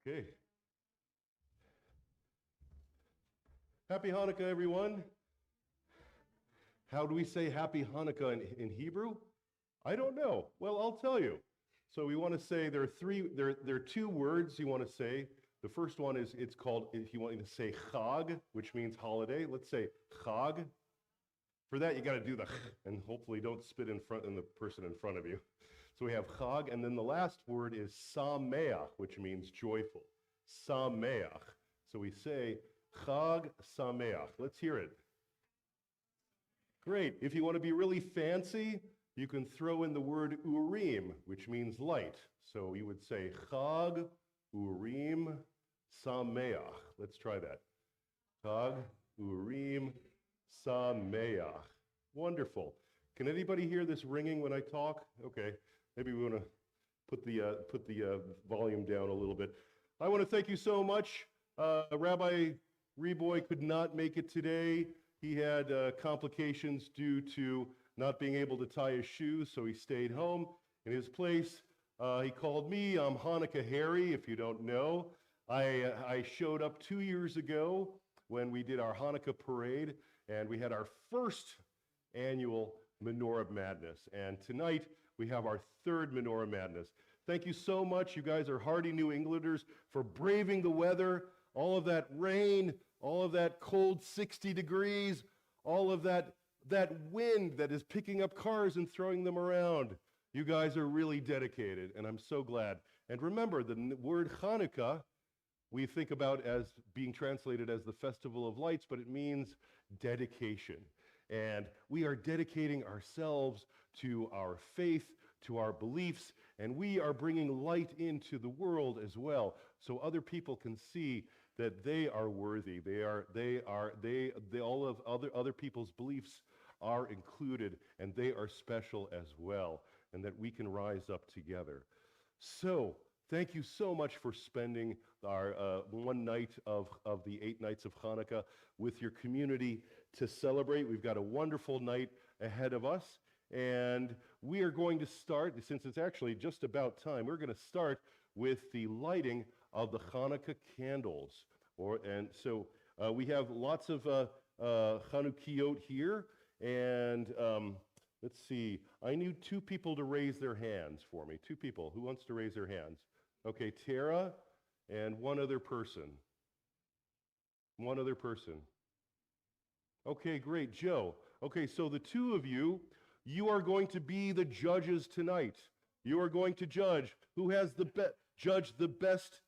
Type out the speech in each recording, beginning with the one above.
Okay. Happy Hanukkah, everyone. How do we say Happy Hanukkah in Hebrew? I don't know. Well, I'll tell you. So we want to say there are two words you want to say. The first one is it's called, if you want to say Chag, which means holiday. Let's say Chag. For that, you got to do the and hopefully don't spit in the person in front of you. So we have Chag, and then the last word is Sameach, which means joyful. Sameach. So we say Chag Sameach. Let's hear it. Great. If you want to be really fancy, you can throw in the word Urim, which means light. So you would say Chag Urim Sameach. Let's try that. Chag Urim Sameach. Wonderful. Can anybody hear this ringing when I talk? Okay. Maybe we want to put the volume down a little bit. I want to thank you so much. Rabbi Reboy could not make it today. He had complications due to not being able to tie his shoes, so he stayed home. In his place, he called me. I'm Hanukkah Harry, if you don't know. I showed up 2 years ago when we did our Hanukkah parade, and we had our first annual Menorah Madness. And tonight, we have our third Menorah Madness. Thank you so much. You guys are hardy New Englanders for braving the weather, all of that rain, all of that cold 60 degrees, all of that wind that is picking up cars and throwing them around. You guys are really dedicated, and I'm so glad. And remember, the word Hanukkah, we think about as being translated as the Festival of Lights, but it means dedication. And we are dedicating ourselves to our faith, to our beliefs, and we are bringing light into the world as well, so other people can see that they are worthy. All of other people's beliefs are included, and they are special as well, and that we can rise up together. So, thank you so much for spending our one night of the 8 nights of Hanukkah with your community to celebrate. We've got a wonderful night ahead of us, and we are going to start, since it's actually just about time, we're going to start with the lighting of the Hanukkah candles. So we have lots of Chanukiot here, and let's see. I need 2 people to raise their hands for me. 2 people. Who wants to raise their hands? Okay, Tara and one other person. One other person. Okay, great. Joe. Okay, so the 2 of you, you are going to be the judges tonight. You are going to judge who has judge the best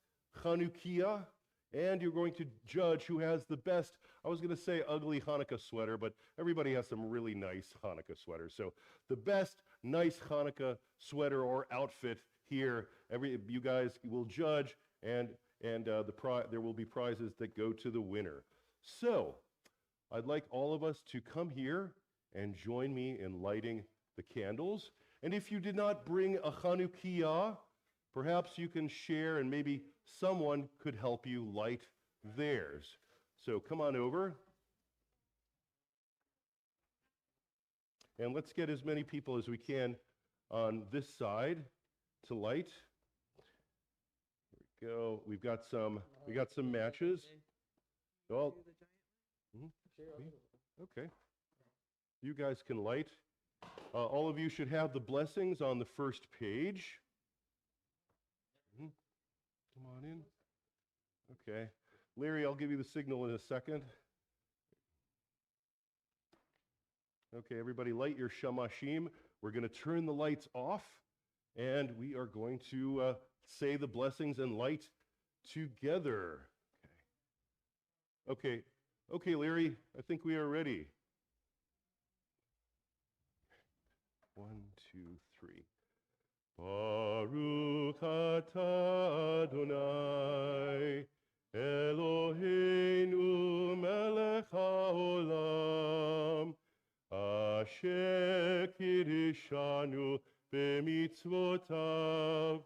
Chanukiah, and you're going to judge who has the best, I was going to say ugly Hanukkah sweater, but everybody has some really nice Hanukkah sweaters. So the best nice Hanukkah sweater or outfit here, you guys will judge, and there will be prizes that go to the winner. So I'd like all of us to come here and join me in lighting the candles. And if you did not bring a Chanukiah, perhaps you can share, and maybe someone could help you light theirs. So come on over. And let's get as many people as we can on this side to light. There we go. We got some matches. Well, okay. You guys can light. All of you should have the blessings on the first page. Come on in. Okay. Larry, I'll give you the signal in a second. Okay, everybody light your shamashim. We're going to turn the lights off, and we are going to say the blessings and light together. Okay. Okay, Larry, I think we are ready. 1, 2, 3. Baruch atah Adonai, Eloheinu melech haolam, asher kiddushanu b'mitzvotav,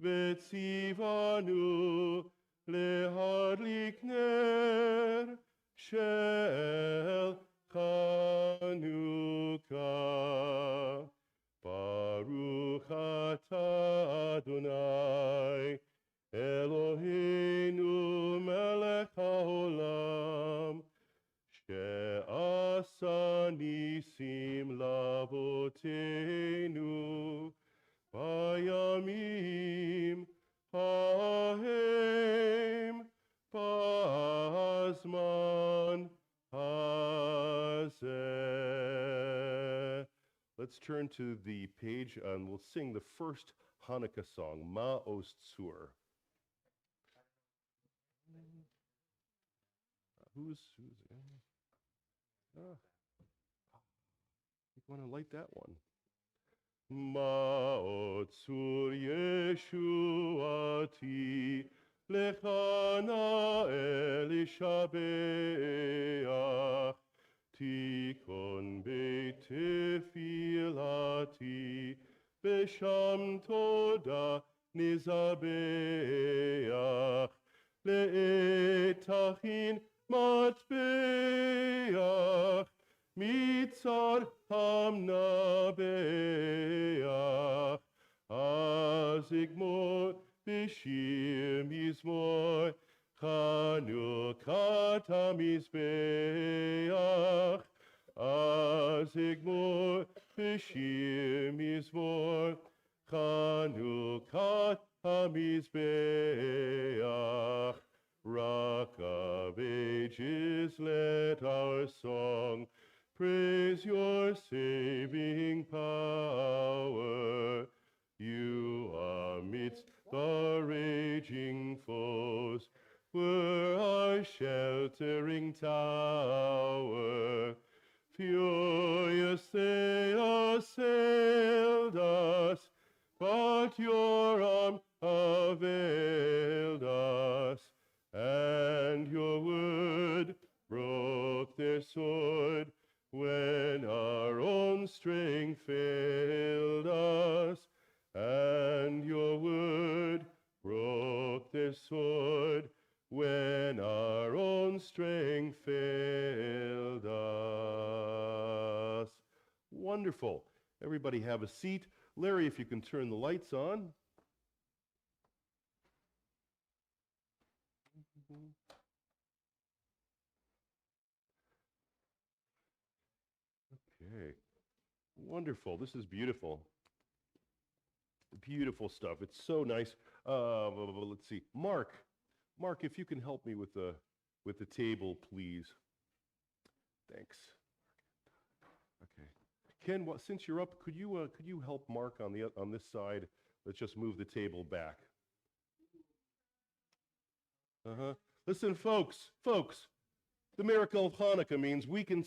v'tzivanu lehadlik ner shel Hanukkah. Baruch atah Adonai, Eloheinu Yamim Haim Pazman Hazeh. Let's turn to the page and we'll sing the first Hanukkah song, Ma'os Tzur. Who's you want to light that one? Ma'os Tzur Yeshuati Lechana Elishabeach Tikon Beit Tefilati Besham Toda Nizabeach Le'etachin Matbeach Mitzar Hamnabeach Azigmor Bishir Mizmor Chanukah Mizbeach Azigmor Bishir Mizmor Chanukah Mizbeach. Rock of ages, let our song praise your saving power. You amidst the raging foes were our sheltering tower. Furious they assailed us, but your arm availed us, and your word broke their sword when our own strength failed us, and your word broke their sword when our own strength failed us. Wonderful. Everybody have a seat. Larry, if you can turn the lights on. Okay. Wonderful. This is beautiful. Beautiful stuff. It's so nice. Let's see. Mark, if you can help me with the table, please. Thanks. Okay. Ken, since you're up, could you help Mark on this side? Let's just move the table back. Listen, folks. The miracle of Hanukkah means we can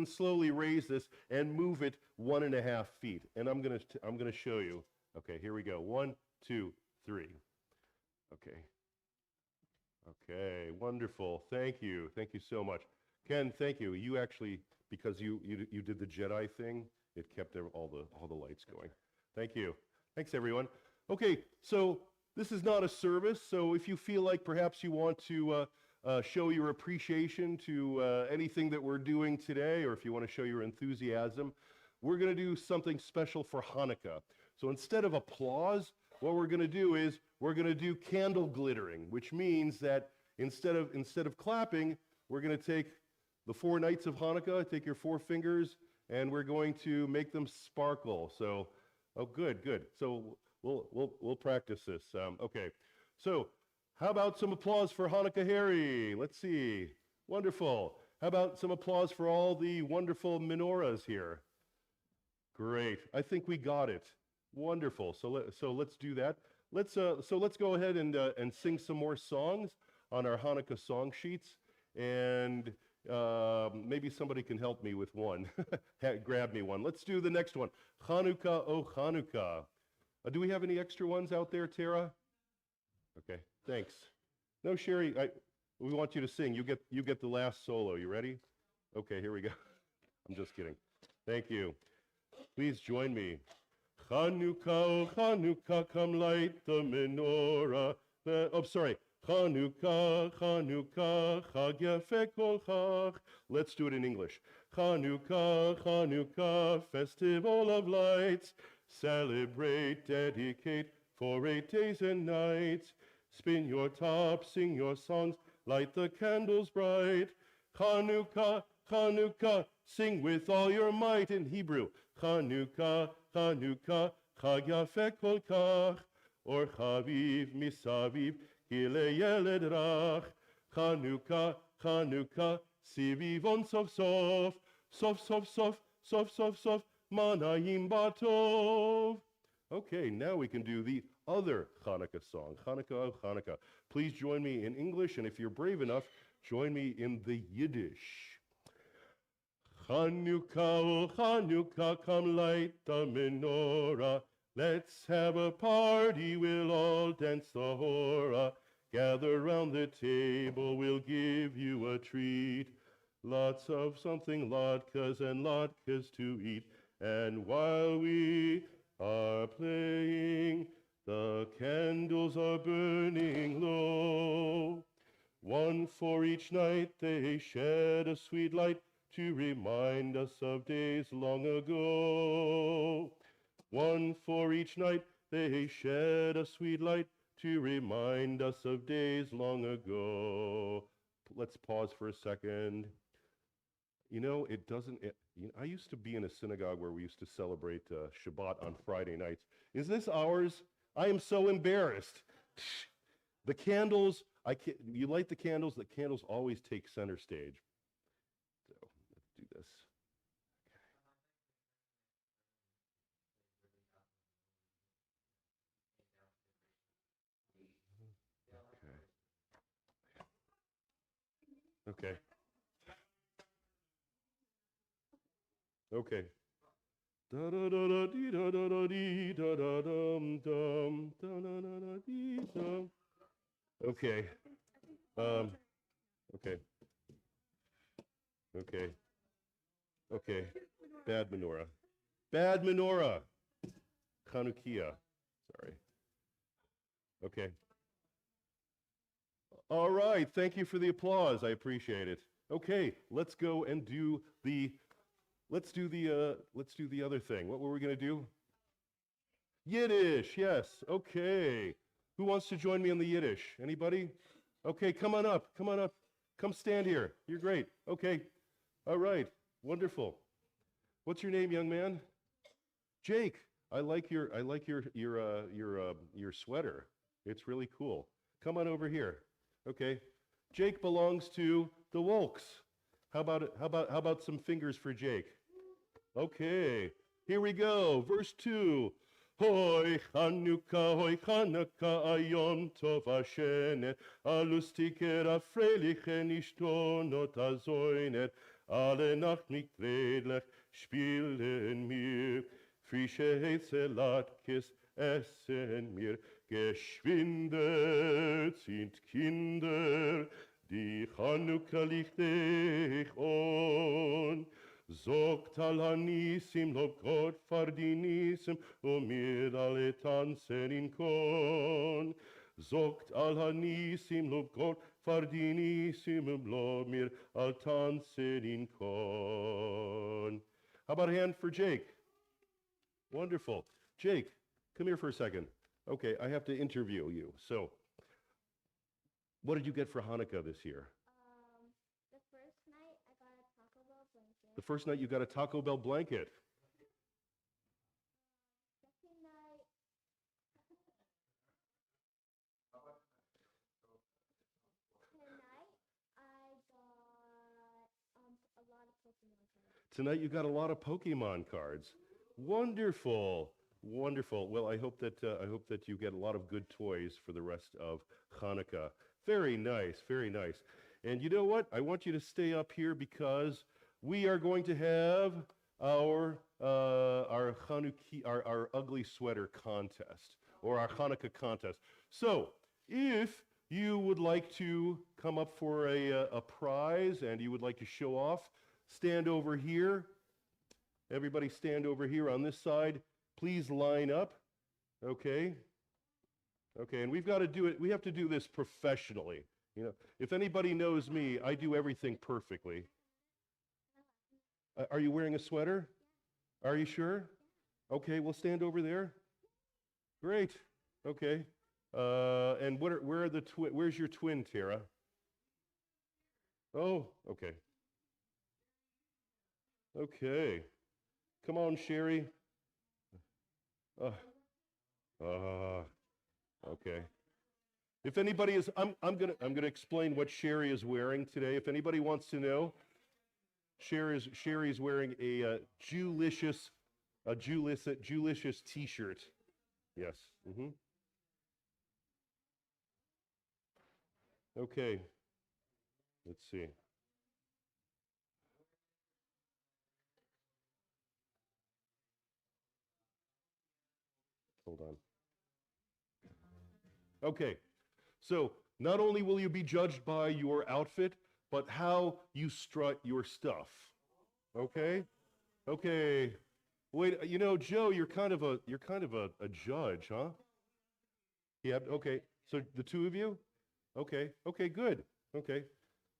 slowly raise this and move it 1.5 feet. And I'm gonna show you. Okay, here we go. 1, 2, 3. Okay, wonderful. Thank you so much, Ken. Thank you. You actually, because you did the Jedi thing, it kept all the lights going. Thank you. Thanks, everyone. Okay, so this is not a service. So if you feel like perhaps you want to show your appreciation to anything that we're doing today, or if you want to show your enthusiasm, we're going to do something special for Hanukkah. So instead of applause, what we're going to do is we're going to do candle glittering, which means that instead of clapping, we're going to take the 4 nights of Hanukkah, take your 4 fingers, and we're going to make them sparkle. So, oh, good. So we'll practice this. Okay. So how about some applause for Hanukkah Harry? Let's see. Wonderful. How about some applause for all the wonderful menorahs here? Great. I think we got it. Wonderful. So let's do that. Let's go ahead and sing some more songs on our Hanukkah song sheets, and maybe somebody can help me with one. Grab me one. Let's do the next one. Hanukkah, oh Hanukkah. Do we have any extra ones out there, Tara? Okay, thanks. No, Sherry, we want you to sing. You get the last solo. You ready? Okay, here we go. I'm just kidding. Thank you. Please join me. Hanukkah, oh Hanukkah, come light the menorah. Hanukkah, Hanukkah, Chag Yafeh Kol Chag. Let's do it in English. Hanukkah, Hanukkah, festival of lights. Celebrate, dedicate for 8 days and nights. Spin your top, sing your songs, light the candles bright. Hanukkah, Hanukkah, sing with all your might in Hebrew. Hanukkah, Hanukkah, חג יפה כל כך, אור חביב מסביב, כי לילד רך. חנוכה, חנוכה, סביבון סוף סוף, סוף סוף סוף, סוף סוף סוף, manayim batov. Okay, now we can do the other Hanukkah song, Hanukkah of Hanukkah. Please join me in English, and if you're brave enough, join me in the Yiddish. Hanukkah, oh Hanukkah, come light the menorah. Let's have a party, we'll all dance the hora. Gather round the table, we'll give you a treat. Lots of something latkes and latkes to eat. And while we are playing, the candles are burning low. One for each night they shed a sweet light to remind us of days long ago. One for each night they shed a sweet light to remind us of days long ago. Let's pause for a second. You know, I used to be in a synagogue where we used to celebrate Shabbat on Friday nights. Is this ours? I am so embarrassed. The candles, you light the candles always take center stage. So let's do this. Okay. Okay. Da da da da dee da da da dee da da dum dum da da da da dee dum. Okay. Okay. Okay. Okay. Bad menorah. Bad menorah. Hanukkah. Sorry. Okay. All right. Thank you for the applause. I appreciate it. Okay. Let's go and do the other thing. What were we going to do? Yiddish, yes. Okay. Who wants to join me in the Yiddish? Anybody? Okay, come on up. Come on up. Come stand here. You're great. Okay. All right. Wonderful. What's your name, young man? Jake. I like your sweater. It's really cool. Come on over here. Okay. Jake belongs to the Wolks. How about some fingers for Jake? Okay, here we go. Verse 2. Hoi Hanukkah, ayom tov hashenet, alustiker afreiliche nishtonot azoinet, alle Nacht mit redlich spielen mir, frische Heizelatkes essen mir, geschwinde sind Kinder, die Hanukkah licht dich on. Zogt al hanisim lob Gott fardinism, mir alle tanzen in kon. Zogt al hanisim lob Gott fardinism, mir all tanzen in kon. How about a hand for Jake? Wonderful. Jake, come here for a second. Okay, I have to interview you. So, what did you get for Hanukkah this year? The first night you got a Taco Bell blanket. Second night, tonight I got a lot of Pokemon cards. Tonight you got a lot of Pokemon cards. Wonderful, wonderful. Well, I hope that you get a lot of good toys for the rest of Hanukkah. Very nice, very nice. And you know what? I want you to stay up here because we are going to have our Hanukkah, our ugly sweater contest, or our Hanukkah contest. So, if you would like to come up for a prize and you would like to show off, stand over here. Everybody stand over here on this side. Please line up. Okay? Okay, and we've got to do it. We have to do this professionally. You know, if anybody knows me, I do everything perfectly. Are you wearing a sweater? Are you sure? Okay, we'll stand over there. Great. Okay. And where's your twin, Tara? Oh, okay. Okay. Come on, Sherry. Uh, uh, okay. If anybody is, I'm gonna explain what Sherry is wearing today. If anybody wants to know, Sherry's wearing a Jewlicious T-shirt. Yes. Okay. Let's see. Hold on. Okay. So not only will you be judged by your outfit, but how you strut your stuff. Okay? Okay. Wait, Joe, you're kind of a judge, huh? Yeah, okay. So the two of you? Okay. Okay, good. Okay.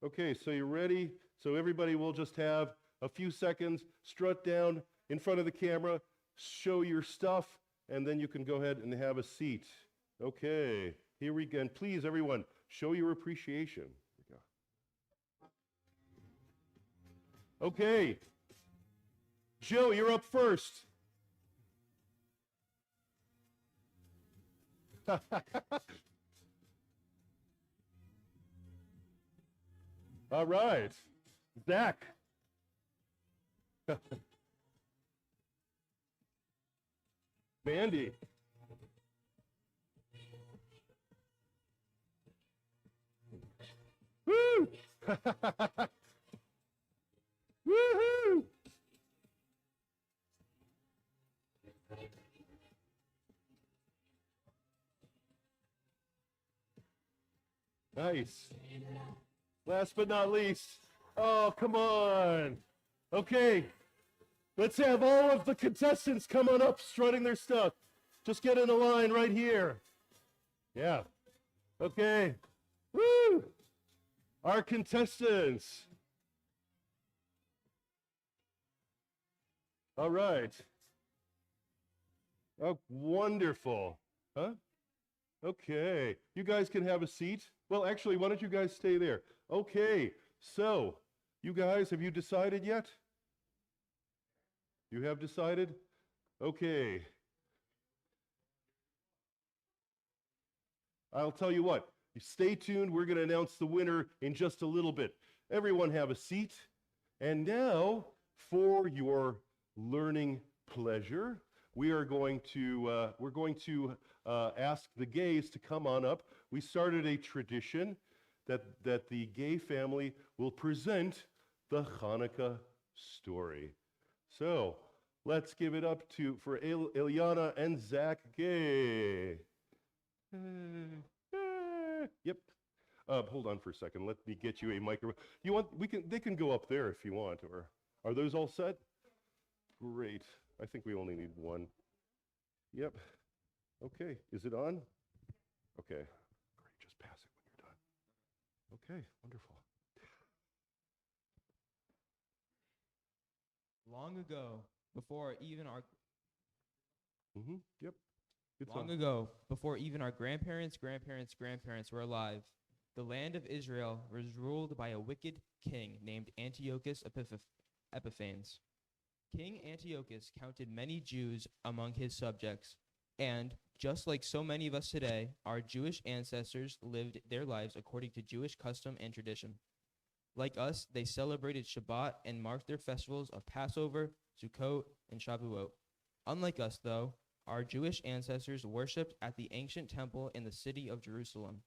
Okay, so you're ready? So everybody will just have a few seconds, strut down in front of the camera, show your stuff, and then you can go ahead and have a seat. Okay, here we go. And please, everyone, show your appreciation. Here we go. Okay, Joe, you're up first. All right, Zach. Mandy. Woo! Woohoo! Nice. Last but not least. Oh, come on. Okay. Let's have all of the contestants come on up strutting their stuff. Just get in a line right here. Yeah. Okay. Woo! Our contestants. All right. Oh, wonderful. Huh? Okay. You guys can have a seat. Well, actually, why don't you guys stay there? Okay. So, you guys, have you decided yet? You have decided? Okay. I'll tell you what. You stay tuned. We're going to announce the winner in just a little bit. Everyone have a seat. And now, for your learning pleasure, we're going to ask the gays to come on up. We started a tradition that the gay family will present the Hanukkah story. So let's give it up for Ilyana and Zach Gay. Yep. Hold on for a second. Let me get you a microphone. They can go up there if you want. Or are those all set? Great. I think we only need one. Yep. Okay. Is it on? Okay. Great. Just pass it when you're done. Okay. Wonderful. Long ago, before even our Yep. It's long on. ago, before even our grandparents' were alive, the land of Israel was ruled by a wicked king named Antiochus Epiphanes. King Antiochus counted many Jews among his subjects, and just like so many of us today, our Jewish ancestors lived their lives according to Jewish custom and tradition. Like us, they celebrated Shabbat and marked their festivals of Passover, Sukkot, and Shavuot. Unlike us, though, our Jewish ancestors worshipped at the ancient temple in the city of Jerusalem.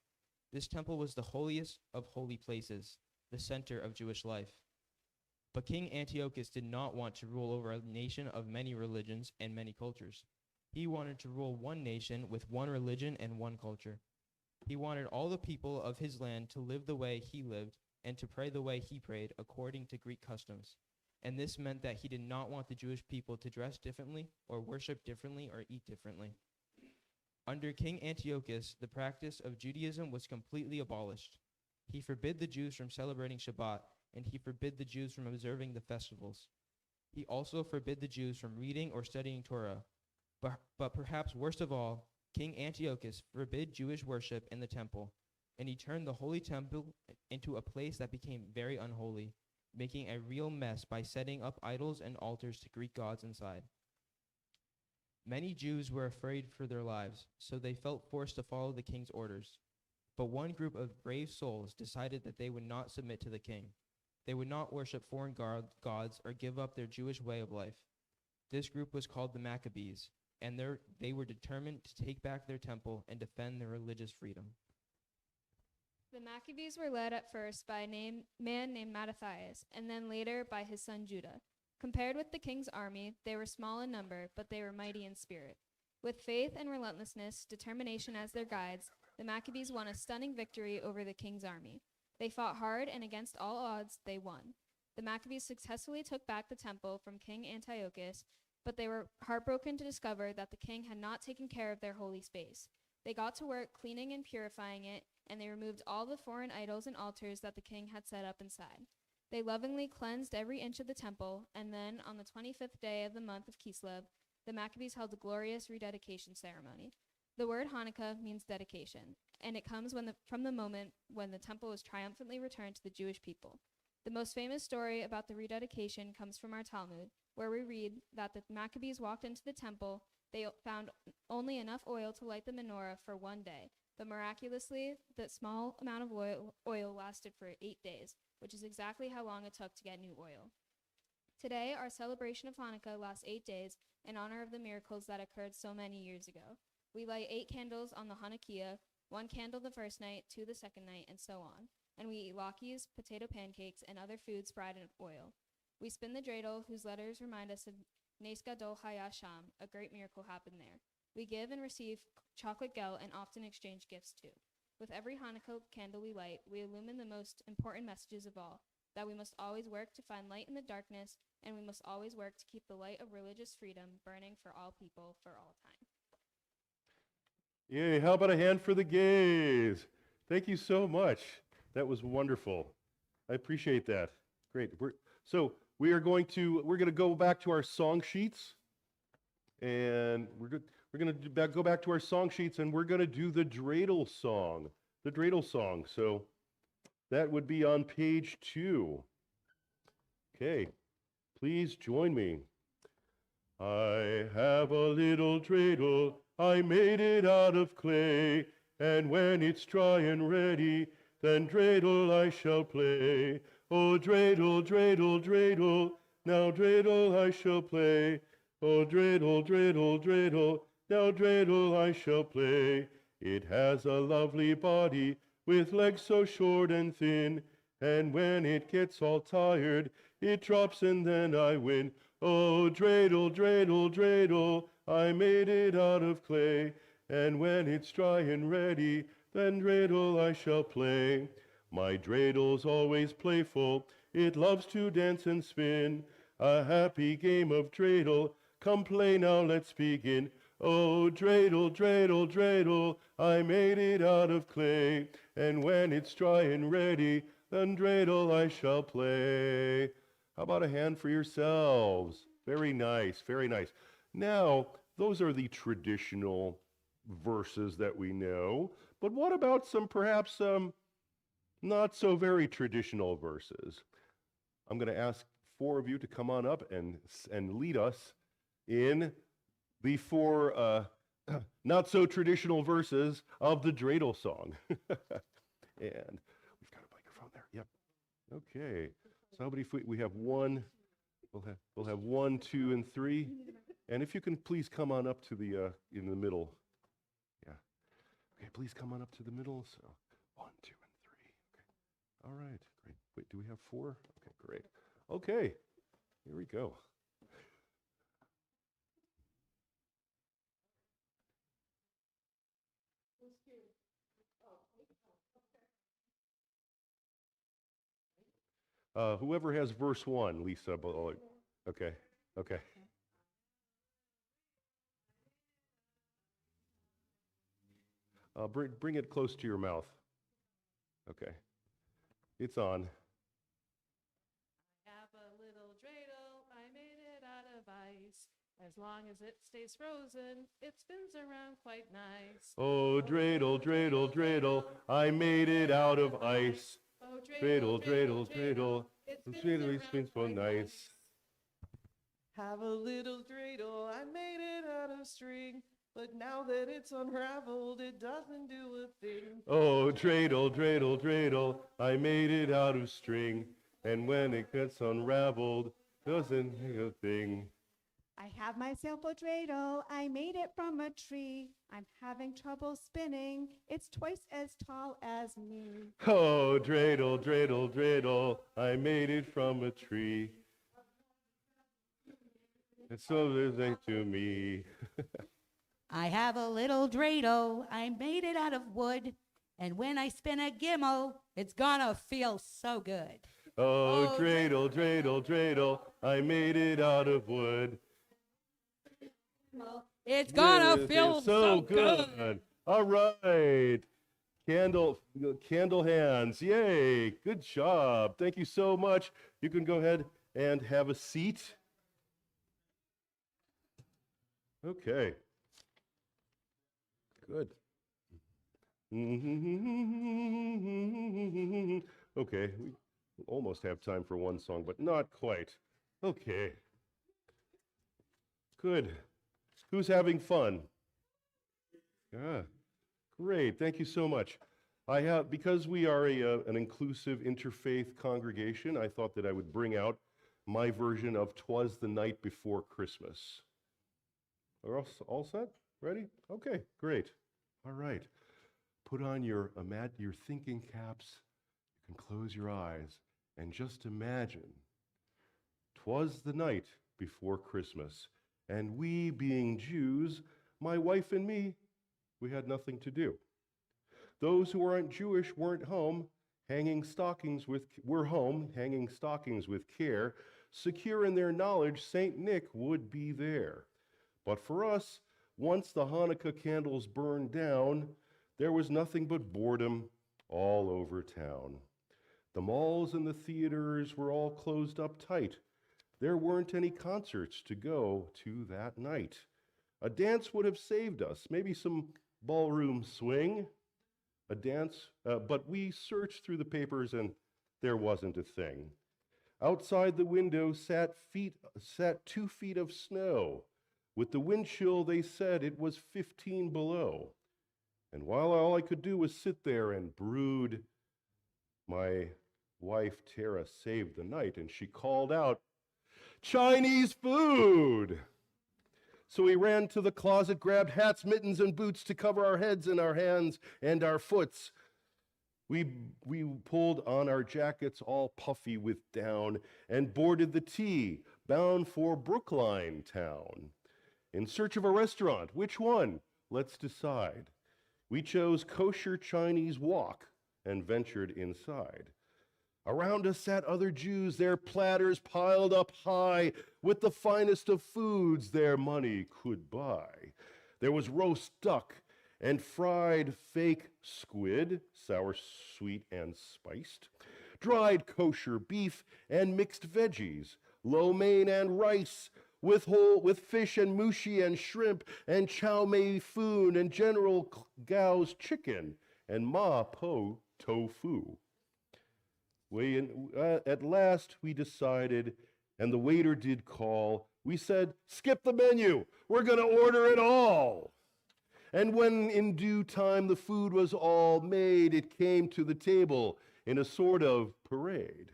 This temple was the holiest of holy places, the center of Jewish life. But King Antiochus did not want to rule over a nation of many religions and many cultures. He wanted to rule one nation with one religion and one culture. He wanted all the people of his land to live the way he lived and to pray the way he prayed according to Greek customs. And this meant that he did not want the Jewish people to dress differently or worship differently or eat differently. Under King Antiochus, the practice of Judaism was completely abolished. He forbid the Jews from celebrating Shabbat, and he forbid the Jews from observing the festivals. He also forbid the Jews from reading or studying Torah. But perhaps worst of all, King Antiochus forbid Jewish worship in the temple, and he turned the holy temple into a place that became very unholy, making a real mess by setting up idols and altars to Greek gods inside. Many Jews were afraid for their lives, so they felt forced to follow the king's orders. But one group of brave souls decided that they would not submit to the king. They would not worship foreign gods or give up their Jewish way of life. This group was called the Maccabees, and they were determined to take back their temple and defend their religious freedom. The Maccabees were led at first by a man named Mattathias, and then later by his son Judah. Compared with the king's army, they were small in number, but they were mighty in spirit. With faith and relentlessness, determination as their guides, the Maccabees won a stunning victory over the king's army. They fought hard, and against all odds, they won. The Maccabees successfully took back the temple from King Antiochus, but they were heartbroken to discover that the king had not taken care of their holy space. They got to work cleaning and purifying it, and they removed all the foreign idols and altars that the king had set up inside. They lovingly cleansed every inch of the temple, and then, on the 25th day of the month of Kislev, the Maccabees held a glorious rededication ceremony. The word Hanukkah means dedication, and it comes from the moment when the temple was triumphantly returned to the Jewish people. The most famous story about the rededication comes from our Talmud, where we read that the Maccabees walked into the temple. They found only enough oil to light the menorah for one day, but miraculously, the small amount of oil lasted for 8 days, which is exactly how long it took to get new oil. Today, our celebration of Hanukkah lasts 8 days in honor of the miracles that occurred so many years ago. We light 8 candles on the Hanukkah, 1 candle the first night, 2 the second night, and so on. And we eat latkes, potato pancakes, and other foods fried in oil. We spin the dreidel, whose letters remind us of Nes Gadol Haya Sham, a great miracle happened there. We give and receive chocolate gel and often exchange gifts too. With every Hanukkah candle we light, we illumine the most important messages of all, that we must always work to find light in the darkness, and we must always work to keep the light of religious freedom burning for all people for all time. Yay, how about a hand for the gays? Thank you so much. That was wonderful. I appreciate that. Great. We're going to go back to our song sheets, and we're going to go back to our song sheets, and we're going to do the dreidel song. The dreidel song. So that would be on page 2. Okay. Please join me. I have a little dreidel, I made it out of clay, and when it's dry and ready, then dreidel I shall play. Oh, dreidel, dreidel, dreidel, now dreidel I shall play. Oh, dreidel, dreidel, dreidel, now dreidel I shall play. It has a lovely body, with legs so short and thin, and when it gets all tired, it drops and then I win. Oh, dreidel, dreidel, dreidel, I made it out of clay, and when it's dry and ready, then dreidel I shall play. My dreidel's always playful, it loves to dance and spin. A happy game of dreidel, come play now, let's begin. Oh, dreidel, dreidel, dreidel, I made it out of clay, and when it's dry and ready, then dreidel I shall play. How about a hand for yourselves? Very nice, very nice. Now, those are the traditional verses that we know, but what about some perhaps not so very traditional verses? I'm going to ask 4 of you to come on up and lead us in the 4 not so traditional verses of the dreidel song. And we've got a microphone there. Yep. Okay. So how many we have 1? We'll have 1, 2, and 3. And if you can please come on up to the in the middle. Yeah. Okay, please come on up to the middle. So 1, 2, and 3. Okay. All right. Great. Wait, do we have 4? Okay, great. Okay. Here we go. Whoever has verse 1, Lisa. Okay. Okay. Bring it close to your mouth. Okay. It's on. I have a little dreidel, I made it out of ice. As long as it stays frozen, it spins around quite nice. Oh, dreidel, dreidel, dreidel, I made it out of ice. Oh, Dreidel, dreidel, dreidel, it spins so nice. have a little dreidel, I made it out of string. But now that it's unraveled, it doesn't do a thing. Oh, dreidel, dreidel, dreidel, I made it out of string. And when it gets unraveled, doesn't do a thing. I have myself a dreidel. I made it from a tree. I'm having trouble spinning. It's twice as tall as me. Oh, dreidel, dreidel, dreidel, I made it from a tree. It's so listening to me. I have a little dreidel. I made it out of wood. And when I spin a gimmo, it's gonna feel so good. Oh, dreidel, dreidel, dreidel, I made it out of wood. It's gonna It feel is so good. All right. Candle hands. Yay. Good job. Thank you so much. You can go ahead and have a seat. Okay. Good. Okay, we almost have time for one song, but not quite. Okay. Good. Who's having fun? Yeah. Great. Thank you so much. Because we are an inclusive interfaith congregation, I thought that I would bring out my version of "'Twas the Night Before Christmas." Are all set? Ready? Okay, great. All right. Put on your thinking caps. You can close your eyes and just imagine. 'Twas the night before Christmas, and we, being Jews, my wife and me, we had nothing to do. Those who aren't Jewish weren't home, were home, hanging stockings with care, secure in their knowledge Saint Nick would be there. But for us, once the Hanukkah candles burned down, there was nothing but boredom all over town. The malls and the theaters were all closed up tight. There weren't any concerts to go to that night. A dance would have saved us, maybe some ballroom swing. A dance, but we searched through the papers and there wasn't a thing. Outside the window sat 2 feet of snow. With the wind chill, they said it was 15 below. And while all I could do was sit there and brood, my wife Tara saved the night and she called out, "Chinese food!" So we ran to the closet, grabbed hats, mittens, and boots to cover our heads and our hands and our foots. We pulled on our jackets all puffy with down and boarded the T, bound for Brookline town. In search of a restaurant, which one? Let's decide. We chose Kosher Chinese Wok and ventured inside. Around us sat other Jews, their platters piled up high with the finest of foods their money could buy. There was roast duck and fried fake squid, sour, sweet, and spiced, dried kosher beef and mixed veggies, lo mein and rice, with fish and mushi and shrimp and chow mein foon and General Gao's chicken and ma po tofu. At last we decided, and the waiter did call. We said, "Skip the menu, we're going to order it all." And when in due time the food was all made, it came to the table in a sort of parade.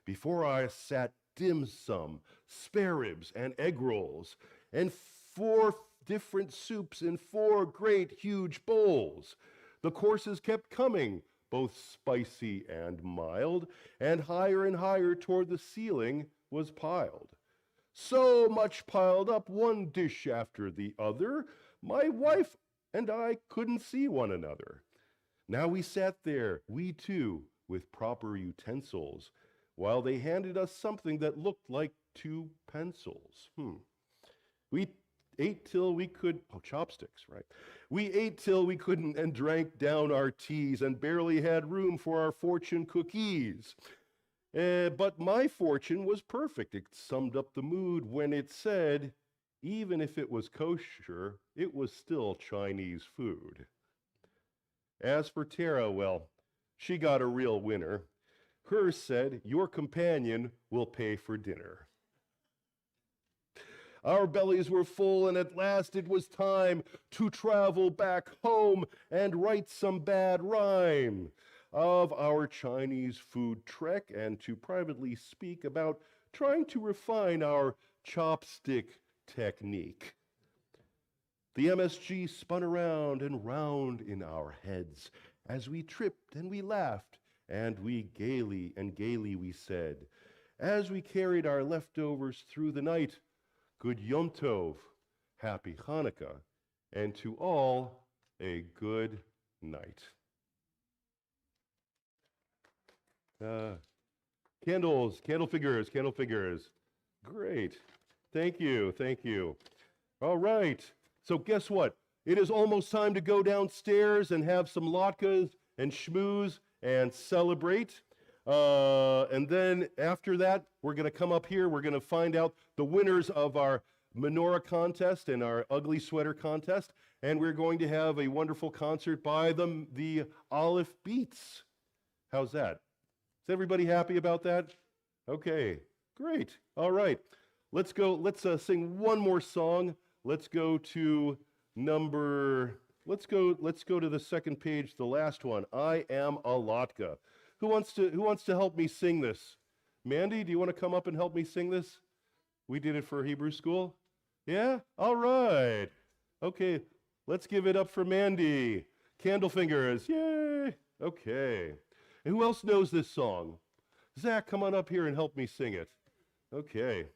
Before us sat dim sum, spare ribs, and egg rolls, and 4 different soups in 4 great huge bowls. The courses kept coming, both spicy and mild, and higher toward the ceiling was piled. So much piled up, one dish after the other, my wife and I couldn't see one another. Now we sat there, we two, with proper utensils, while they handed us something that looked like 2 pencils. We ate till we could, chopsticks, right? We ate till we couldn't and drank down our teas and barely had room for our fortune cookies. But my fortune was perfect. It summed up the mood when it said, even if it was kosher, it was still Chinese food. As for Tara, well, she got a real winner. Hers said, "Your companion will pay for dinner." Our bellies were full, and at last it was time to travel back home and write some bad rhyme of our Chinese food trek and to privately speak about trying to refine our chopstick technique. The MSG spun around and round in our heads as we tripped and we laughed and we gaily we said, as we carried our leftovers through the night, good Yom Tov, happy Hanukkah, and to all a good night. Candles, candle figures. Great. Thank you. All right. So guess what? It is almost time to go downstairs and have some latkes and schmooze and celebrate. And then after that, we're going to come up here. We're going to find out the winners of our Menorah contest and our ugly sweater contest. And we're going to have a wonderful concert by the Alef Beats. How's that? Is everybody happy about that? Okay, great. All right. Let's go. Let's sing one more song. Let's go to let's go to the second page, the last one. I Am a Latka. Who wants to help me sing this? Mandy, do you want to come up and help me sing this? We did it for Hebrew school. Yeah? All right. Okay, let's give it up for Mandy. Candle fingers. Yay. Okay. And who else knows this song? Zach, come on up here and help me sing it. Okay.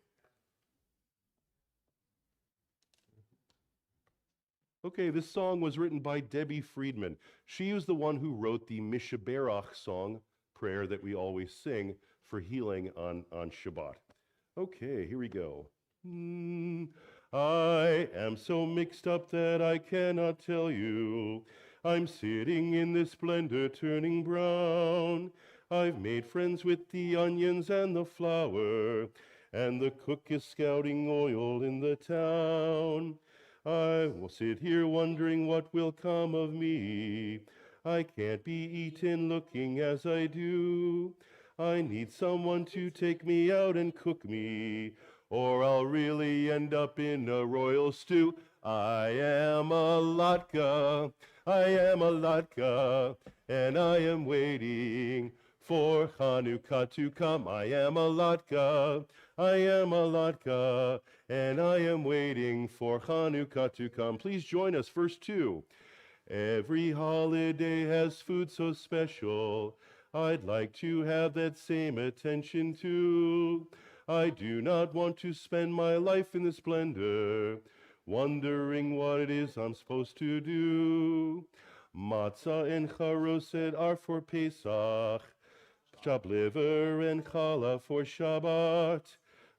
Okay, this song was written by Debbie Friedman. She was the one who wrote the Mishaberach song, prayer that we always sing for healing on Shabbat. Okay, here we go. I am so mixed up that I cannot tell you. I'm sitting in this blender turning brown. I've made friends with the onions and the flour, and the cook is scouting oil in the town. I will sit here wondering what will come of me. I can't be eaten looking as I do. I need someone to take me out and cook me, or I'll really end up in a royal stew. I am a Latka, and I am waiting for Hanukkah to come. I am a Latka, and I am waiting for Hanukkah to come. Please join us, verse 2. Every holiday has food so special. I'd like to have that same attention too. I do not want to spend my life in the splendor, wondering what it is I'm supposed to do. Matzah and charoset are for Pesach, chop liver and challah for Shabbat.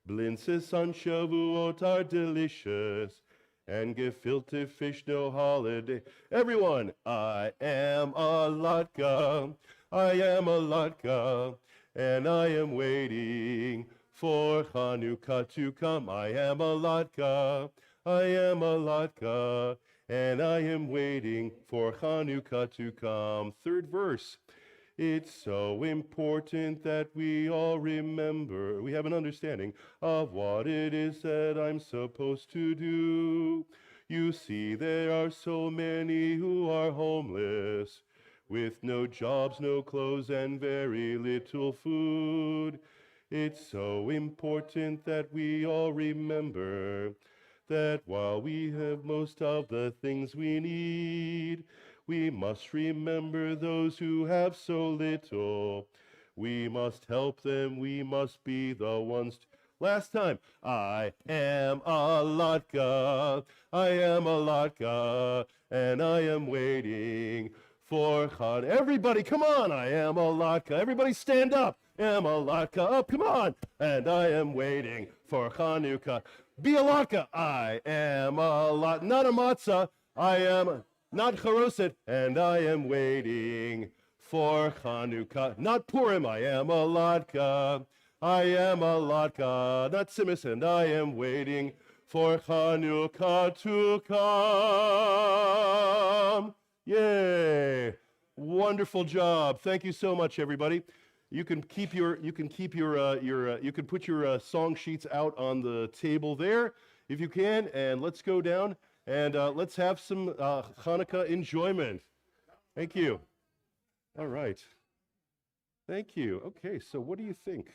Blintzes on Shavuot are delicious, and gefilte fish no holiday. Everyone, I am a Latka, and I am waiting for Hanukkah to come. I am a Latka, and I am waiting for Hanukkah to come. Third verse. It's so important that we all remember, we have an understanding of what it is that I'm supposed to do. You see, there are so many who are homeless, with no jobs, no clothes, and very little food. It's so important that we all remember that while we have most of the things we need, we must remember those who have so little. We must help them. We must be the ones. Last time. I am a Latka, and I am waiting for Hanukkah. Everybody, come on. I am a Latka. Everybody stand up. I am a Latka. Up, come on. And I am waiting for Hanukkah. Be a Latka. I am a Latka. Not a matzah. I am not charoset, and I am waiting for Hanukkah. Not Purim, I am a Latka. Not Simis, and I am waiting for Hanukkah to come. Yay! Wonderful job. Thank you so much, everybody. You can put your song sheets out on the table there. if you can, and let's go down and let's have some Hanukkah enjoyment. Thank you. All right. Thank you. Okay, so what do you think?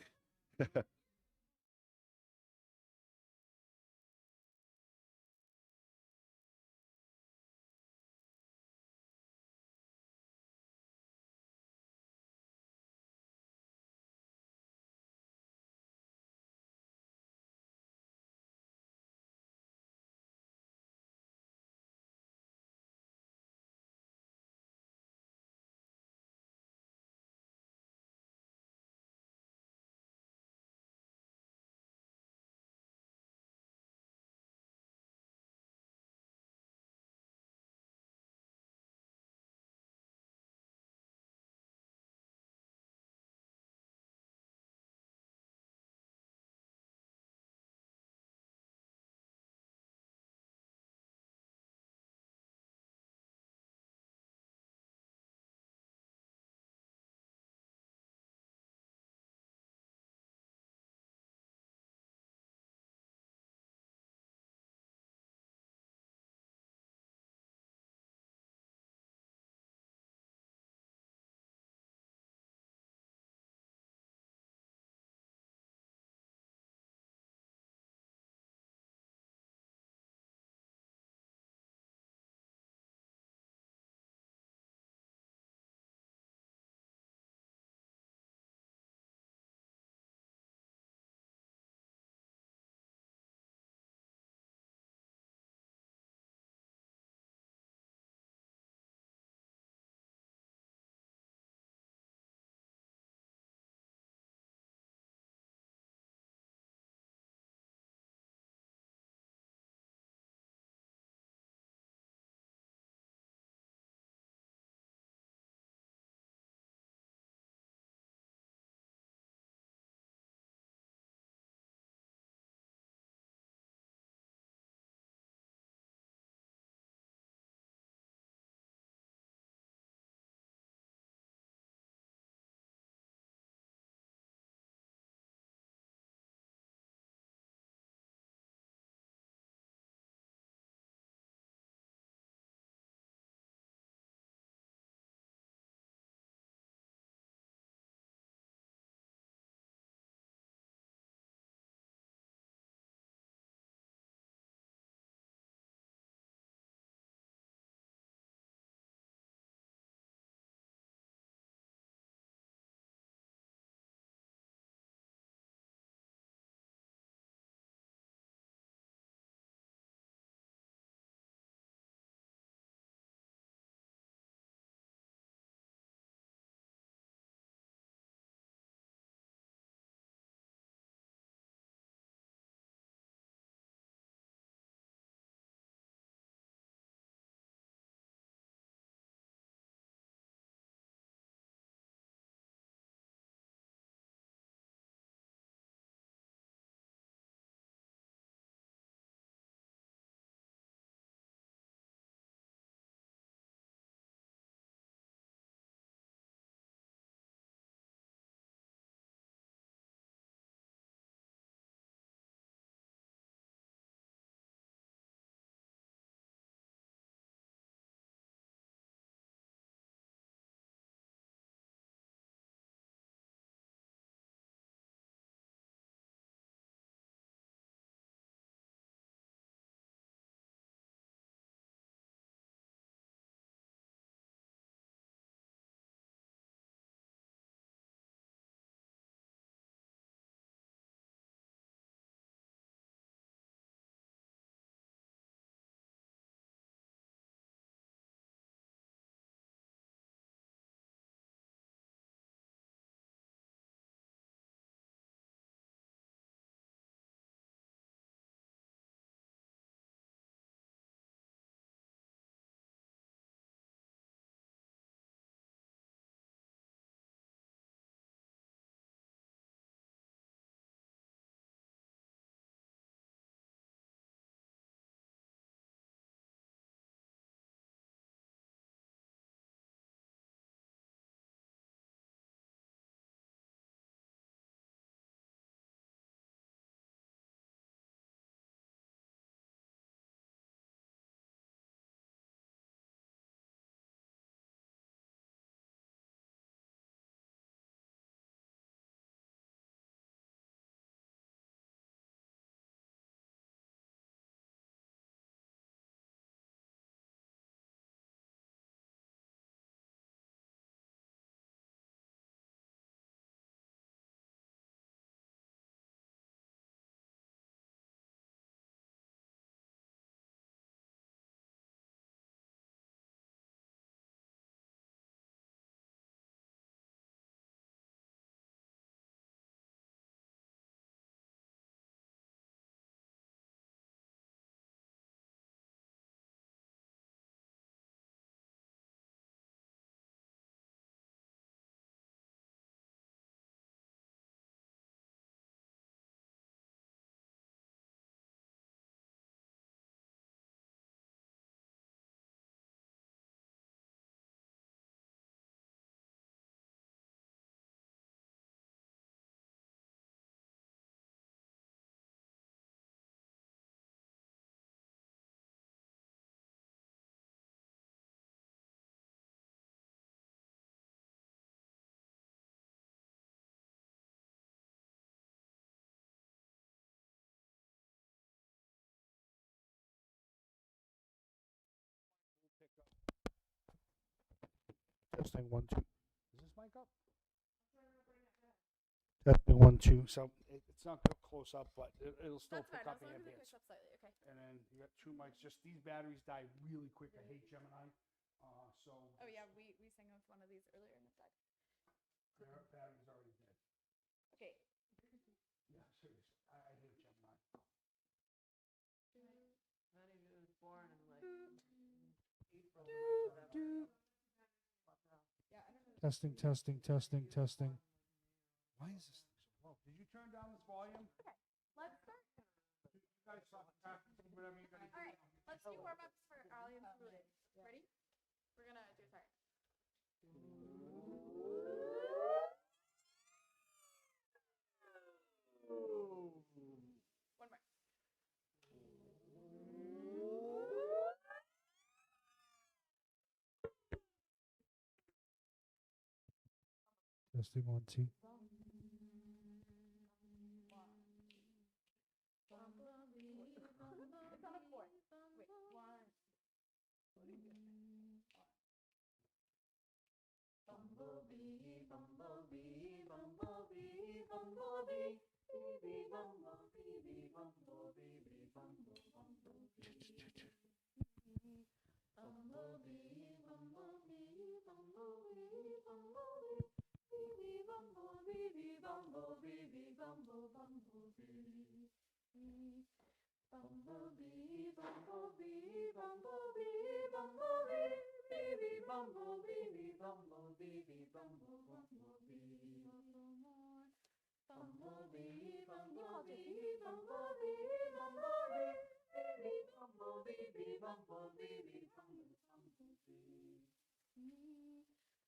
Testing 1 2. Is this mic up? Testing 1 2. So it's not close up, but it'll still That's pick fine. up As long as it ambience. picks up slightly. Okay. And then you got 2 mics. Just these batteries die really quick. I hate Gemini. So Oh yeah, we sang with one of these earlier and it died. their battery's already dead. Okay. Yeah, seriously. I hate Gemini. Honey was born in like April. Testing, testing, testing, testing. Why is this thing so low? Did you turn down this volume? Okay. Let's start. You guys stop practicing whatever you're gonna do. All right. Let's do warm ups for Ali and Salute. Ready? We're gonna do sorry. One more. Testing 1 2. It's on a 4. Wait, 1. Bumblebee, bumblebee, bumblebee, bumblebee, bee bumblebee, bee bumblebee, bee bumblebee, bumblebee. Bumblebee, bumblebee, bumblebee, bumblebee, bee bumblebee, bee bumblebee, bee bumble bumblebee. Bumblebee, bumblebee, bumblebee, bumblebee, bee bumblebee, bee bumblebee, bee bumble bumblebee. Bumblebee, bumblebee, bumblebee, bumblebee, bee bumblebee, bee bumblebee, bee bumble bumblebee.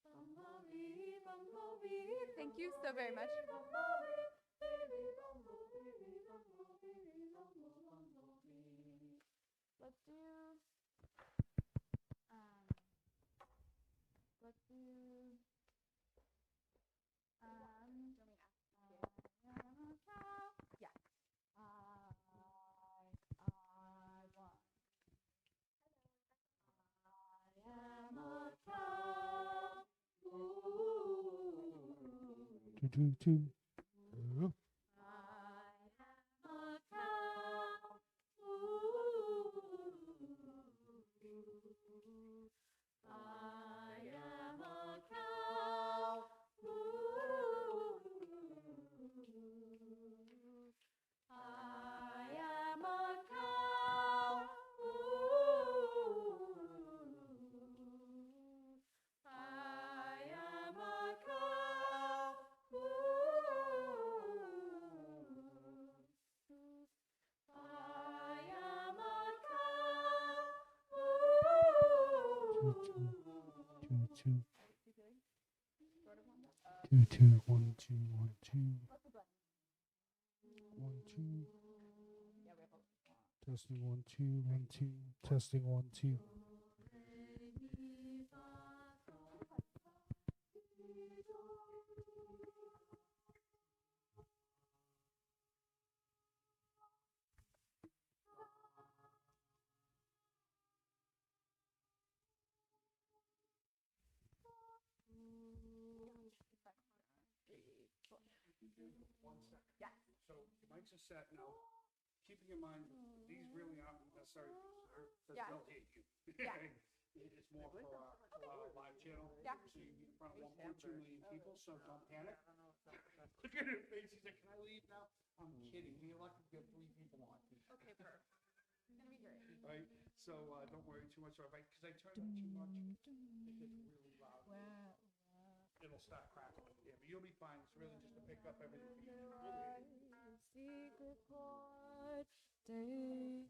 Bumblebee, bumblebee. Thank you so very much. Let's do yeah. I want. I am a cow. Ooh. 2 2 2. I am a cow. Ooh. I am a cow. Ooh. I am a cow. Ooh. I am a cow. I am a cow. 2 2 2 2 1 2 1 2 1 2. Testing 1 2 1 2. Testing 1 2. Yeah. So your mics are set now. Keeping in mind, these really aren't necessary because Yeah. they'll hit you. Yeah. It's more for our live channel. Yeah. So you're in front of 1.2 million people, so don't panic. Look at her face. She's like, "Can I leave now?" I'm kidding. We elected to get 3 people on. Okay, perfect. It's gonna be great. Right? So don't worry too much about it. Because I turn up too much, it gets really loud. It'll start cracking. Yeah, but you'll be fine. It's really just to pick up everything. Secret chord. Day.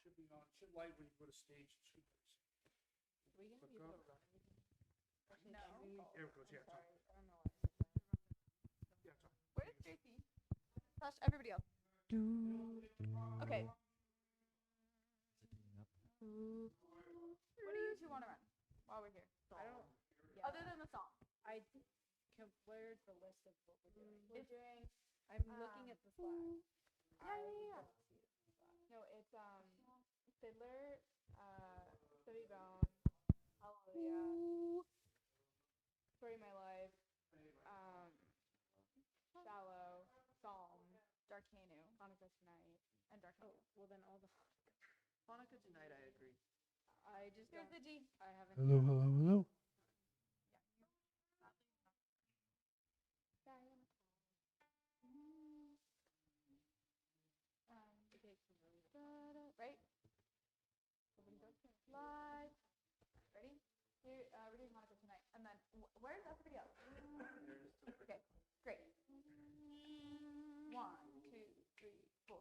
Should be on. Should light when you go to stage 2. Are we gonna be able to run everything? No. There it goes. Yeah, it's on. Sorry, I don't know why. Yeah, it's on. Where's JC? Slash everybody else. Okay. What do you two want to run while we're here? I don't. Yeah. Other than the song. Where's the list of what we're doing? We're doing. I'm looking at the slide. Yeah. No, it's Fiddler, Yeah. Story of My Life. Shallow. Psalm. Darkanu. Hanukkah Tonight. And Darkanu. Well, then all the Hanukkah Tonight, I agree. I just Here's don't. the G. I haven't. Hello, hello, hello. Right? Live. Ready? Here, we're doing Hanukkah Tonight. And then, where's everybody else? Okay, great. 1, 2, 3, 4.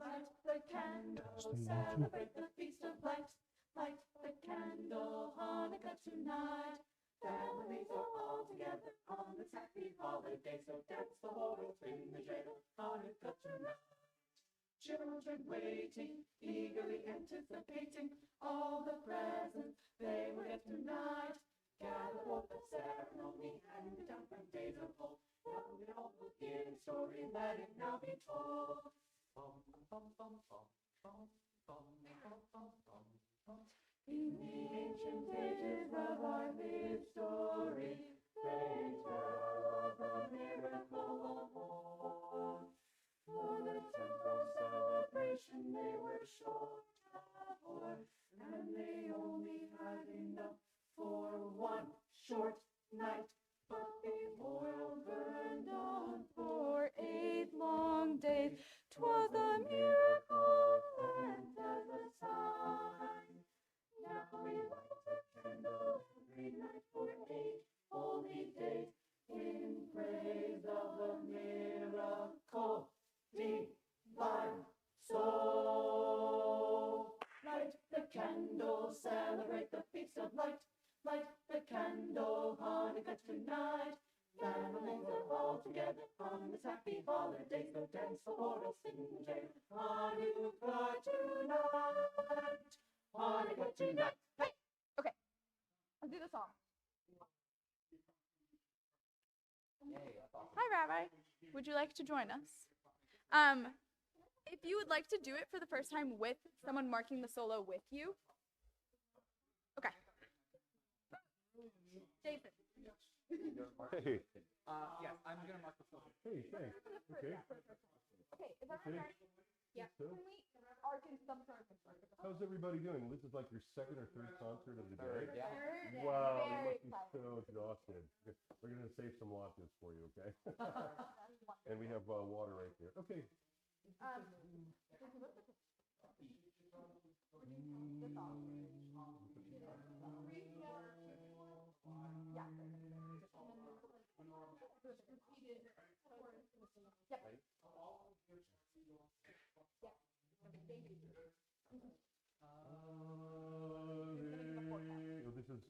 Light the candle, celebrate the feast of light. Light the candle, Hanukkah tonight. Families are all together on this happy holiday, so dance the whole in the dreidel. Hanukkah tonight. Children waiting, eagerly anticipating all the presents they will get tonight. Gather for the ceremony and the down from days of old. Now we all will hear the story, let it now be told. Bum, bum, bum, bum, bum, bum, bum, bum, bum, bum. In the ancient pages of our lived story, they tell of the miracle born. For the temple celebration they were short of wood, and they only had enough for one short night. But the oil burned on for 8 long days. 'Twas a miracle lent as a sign. Now we light a candle every night for 8 holy days in praise of the miracle divine. So light the candle, celebrate the feast of light. Light the candle, Hanukkah tonight. Families are all together on this happy holiday, so dance the chorus in the jail. Hanukkah tonight. Hanukkah tonight. Hey! Okay, let's do the song. Hi, Rabbi. Would you like to join us? If you would like to do it for the first time with someone marking the solo with you. Okay. Jason. Hey, Yes, I'm gonna mark the floor. hey, thanks. Okay. Okay, is that right? Yeah. So, Can we arc in some sort of how's everybody doing? This is like your second or third concert of the day. Yeah. Wow, you Very must be so exhausted. Okay, we're going to save some lattes for you, okay? And we have water right there. Okay. This is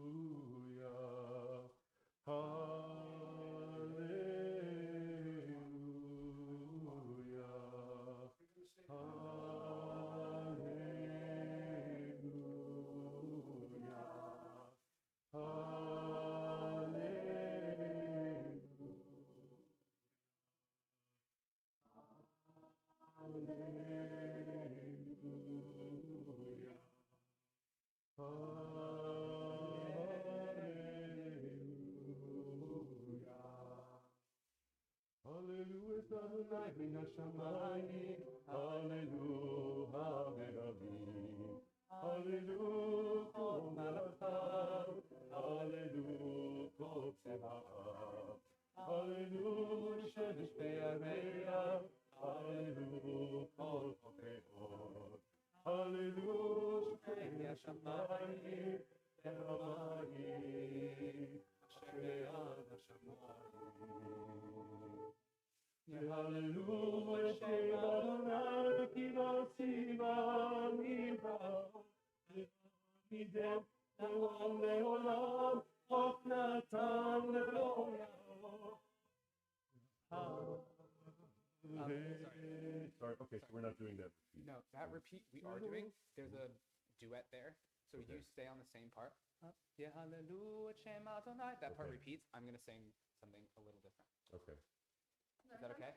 Hallelujah. Hallelujah. Hallelujah, Adonai min hashamayim. Hallelujah, Hallelujah. Hallelujah, kol malacham. Hallelujah, kol tzeva'am. Hallelujah, shemesh be'areya. Hallelujah, kol choteot. Hallelujah, shmei hashamayim. Hashamayim. Shmei hashamayim. Hallelujah, Shem Adonai, Kivasiva Nivra, Midem, Leolam, Leolam, Of Natan, Leolam. Sorry, okay, so we're not doing that. No, that repeat we are doing. There's a duet there, so you stay on the same part. Yeah, hallelujah, Shem Adonai. That part repeats. I'm gonna sing something a little different. Okay, Is that okay?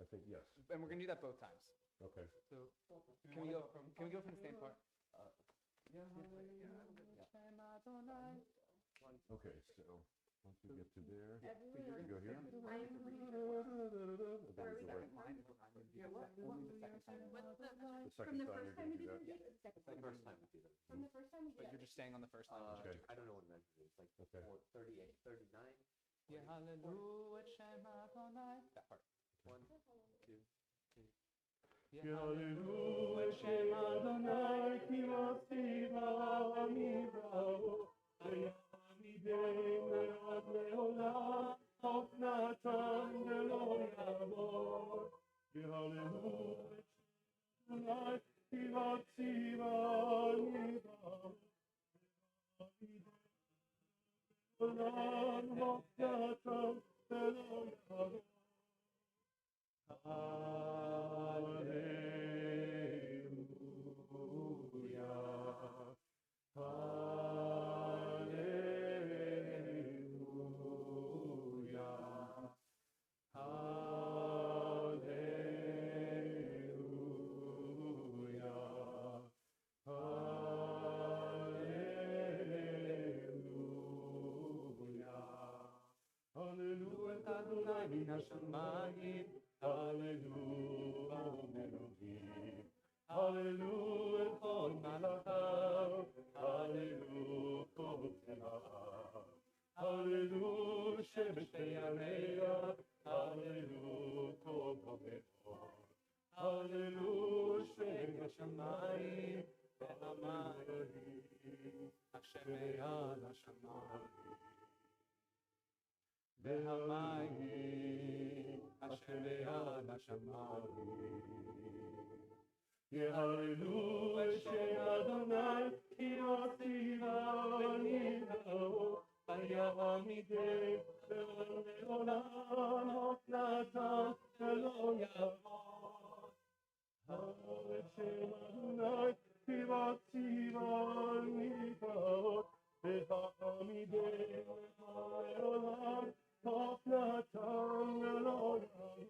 I think yes. And we're gonna do that both times. Okay. So can we go from the same part? Yeah, hallelujah, Shem Hashem Adonai. Okay, so once we get to there, But you're go gonna here. stay on the second line. Yeah, what? Only the second time. The second time you're going to do that. Second The first time we did it. From the first time we But did you're just staying on the first line. Okay. I don't know what measure it is. Like Okay. 38, 39. Yeah, hallelujah, Hashem Adonai. That part. 1, 2, 3. Yeah, hallelujah, Hashem Adonai, ki masiva mivrao, v'yamidei me'od le'olam, of Natan v'lo yavor. Yeah, hallelujah, Adonai, ki masiva mivrao, v'yamidei of Natan v'lo yavor. Hallelujah, Adonai min hashamayim. Hallelujah, Elohim. Hallelujah, kol malachav. Hallelujah, kol tzemachav. Hallelujah, shemesh be'yameya. Hallelujah, kol kameor. Hallelujah, shem hashamayim. Ve'hamayim. Hashem eyad hashamayim. Ve'hamayim, Hashem eyad hashamayim. Yeah, hallelujah, Shem Adonai, ki masiva mivrao, v'yamidei le'olam, of Natan v'lo yavor. Hallelujah, Shem Adonai, ki masiva mivrao, v'yamidei le'olam, of Natan v'lo yavor.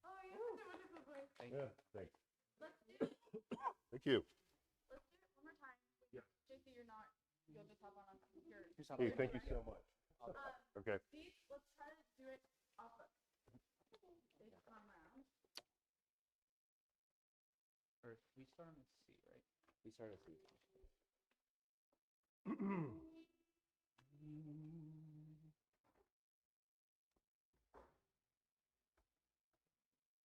Oh, you're such a wonderful voice. Yeah, thanks. Let's do it. Thank you. Let's do it one more time. Yeah. JC, you're not. You'll just hop on your. Hey, thank you so much. Okay. Steve, let's try to do it off of. They come around. Or we start on C, right? We started to see.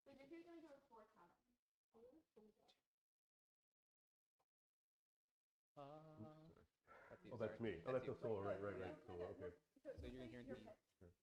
So JC's gonna do a 4 count. Oh, that's me. Oh, that's a solo. Right. Solo. Okay. So you're gonna hear Your D. pitch.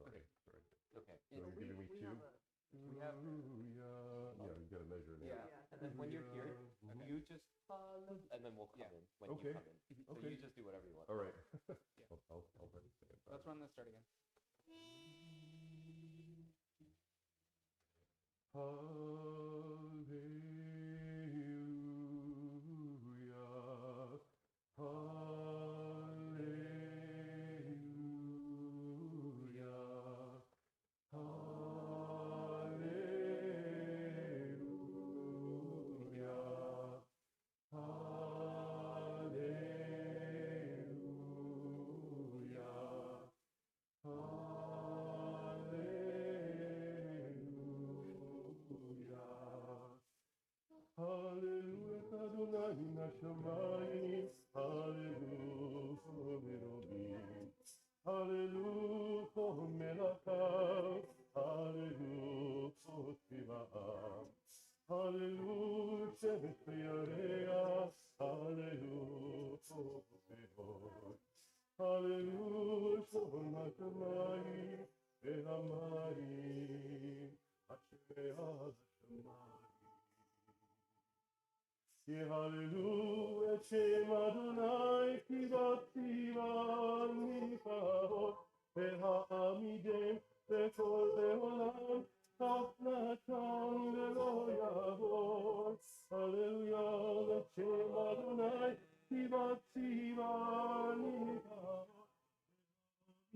Sorry. Okay. So you're giving me two? We have. Yeah, you've got to measure it. Yeah. And then when you're here, you just and then we'll come in when Okay. you come in. So Okay. you just do whatever you want. All right. Yeah. I'll try to stand by. Let's run the start again. Hallelujah. Hallelujah. Hashemayim, Hallelujah, Elohim. Hallelujah, Melachim, Hallelujah, Tiva'am. Hallelujah, Shevet Yareach, Hallelujah, Behor. Hallelujah, Hashemayim, Ehamayim, Hashem Ye hallelujah, Shem Adonai, Kivatsivan Nifahot, Ve'ha'amidem, Ve'kol Ve'olam, Tafnatan Ve'lo Yavor. Hallelujah, Shem Adonai, Kivatsivan Nifahot,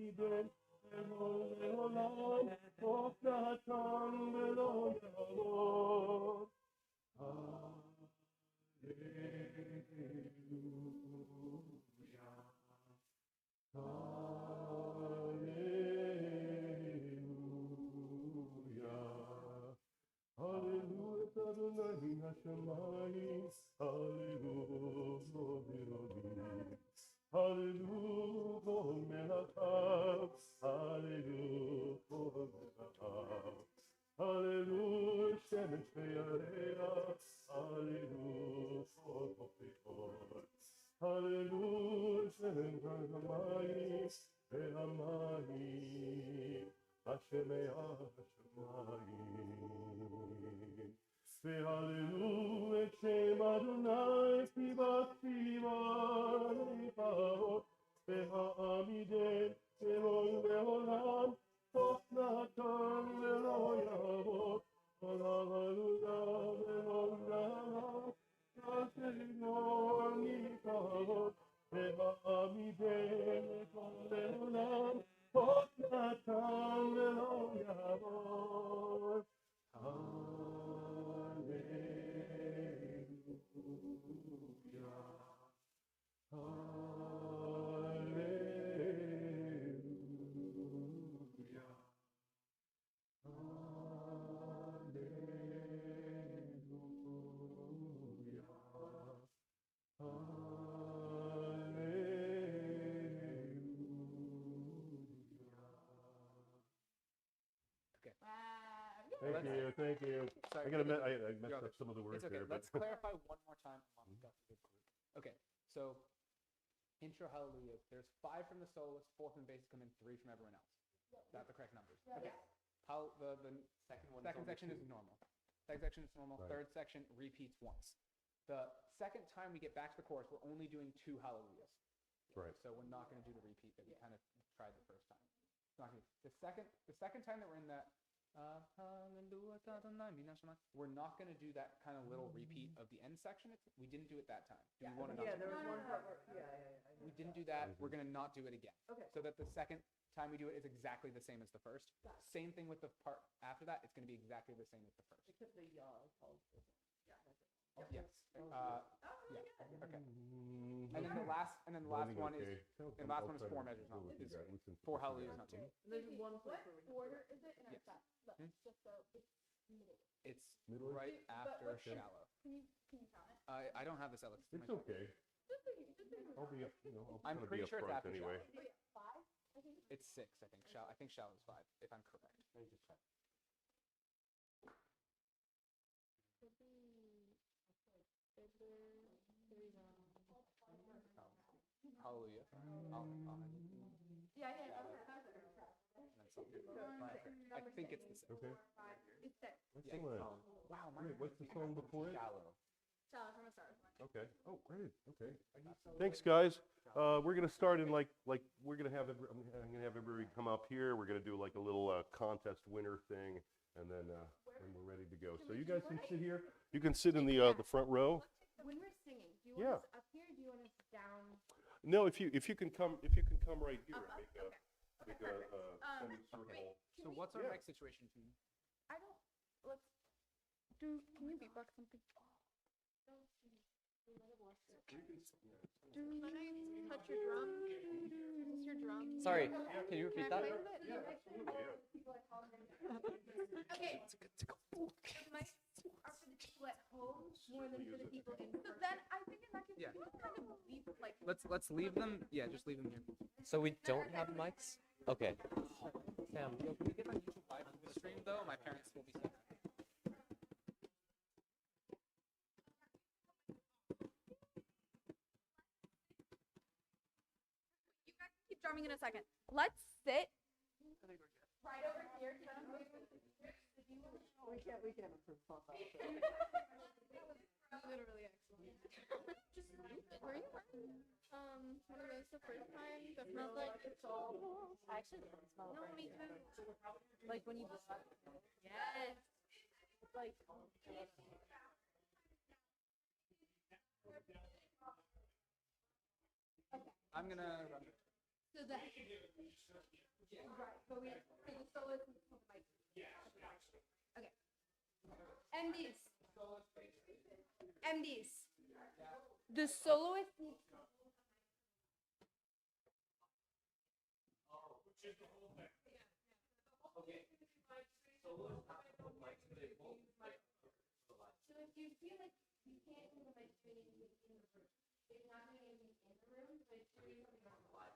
Ve'ha'amidem, Ve'kol Ve'olam, Tafnatan Ve'lo Yavor. Hallelujah, Adonai Hashemayim, Hallelujah, Elohim. Hallelujah, Melachim, Hallelujah, Melachim. Hallelujah, Shemet Yareach, Hallelujah, Behor. Hallelujah, Shemet Hamayim, Ve'hamayim, Hashem Hashemayim. Ve'hallelujah, Shem Adonai, Kivatsivan Nifahot, Ve'ha'amidem, Ve'ol Ve'olam, Tofnatan Ve'lo Yavot. Hallelujah, Ve'olam, Hashem Nifahot, Ve'ha'amidem, Ve'ol Ve'olam, Tofnatan Ve'lo Yavot. Okay. Thank you. Sorry, I messed up some of the words it's okay. there, but Let's clarify one more time. Okay, so intro hallelujah. There's 5 from the soloist, 4 from the bass, and then 3 from everyone else. That's the correct numbers. Okay. The second section is normal. Second section is normal. Right. Third section repeats once. The second time we get back to the chorus, we're only doing 2 hallelujahs. right. So we're not going to do the repeat that we kind of tried the first time. It's not gonna, the second time that we're in that we're not going to do that kind of little repeat of the end section. We didn't do it that time. Do we want to Yeah, there was one part where, We didn't do that. We're going to not do it again. Okay. So that the second time we do it is exactly the same as the first. Same thing with the part after that. It's going to be exactly the same as the first. Except the calls. Yes. Yeah. Okay. And then the last one is and last one is 4 measures, not is 4 hallelujahs, not 2. There's one place What where we order is it in our Yes. set? Look, just so it's middle. It's Middle? right after what's the- shallow. Can you count it? I don't have this, Alex. It's okay. I'll be up, I'm gonna pretty be sure up it's front after anyway. Oh yeah, 5? I think It's 6, I think. I think shallow is 5, if I'm correct. Let me just check. could be Fiddler, Hallelujah. Yeah, And then something. I think it's the 6. Okay. It's 6. Excellent. Wow, Great. What's the song before it? Shallow. Shall I'm gonna start with mine. Okay. Oh, great. Okay. Thanks, guys. We're gonna start in like we're gonna have I'm gonna have everybody come up here. We're gonna do like a little contest winner thing, and then we're ready to go. So you guys can sit here. You can sit in the front row. When we're singing, do you Yeah. want us up here or do you want us down? No, if you can come right here and make a semicircle. So what's our Yeah. mic situation, team? I don't, let's do, can you beatbox something? Touch your drum. Is this your drum? Sorry, can you repeat that? Can I play with it? Okay. The mics are for the people at home more than for the people in So person. then I think in that case, Yeah. we can kind of leave like. Let's leave them. Yeah, just leave them here. So we don't have mics? Okay. Sam, Yo, can we get on YouTube live stream though? My parents will be so happy. You guys can keep drumming in a second. Let's sit right over here. We can't improve on that. Literally excellent. Were you wearing one of those the first time that smelled like I actually didn't smell it. No, me too. Like when you Yes. Like I'm gonna run. so that right, but we so the soloist is the mic. Okay. MDs. MDs. The soloist needs So if you feel like you can't do the mic training in the room, it's not doing anything in the room, but it's doing something on the live.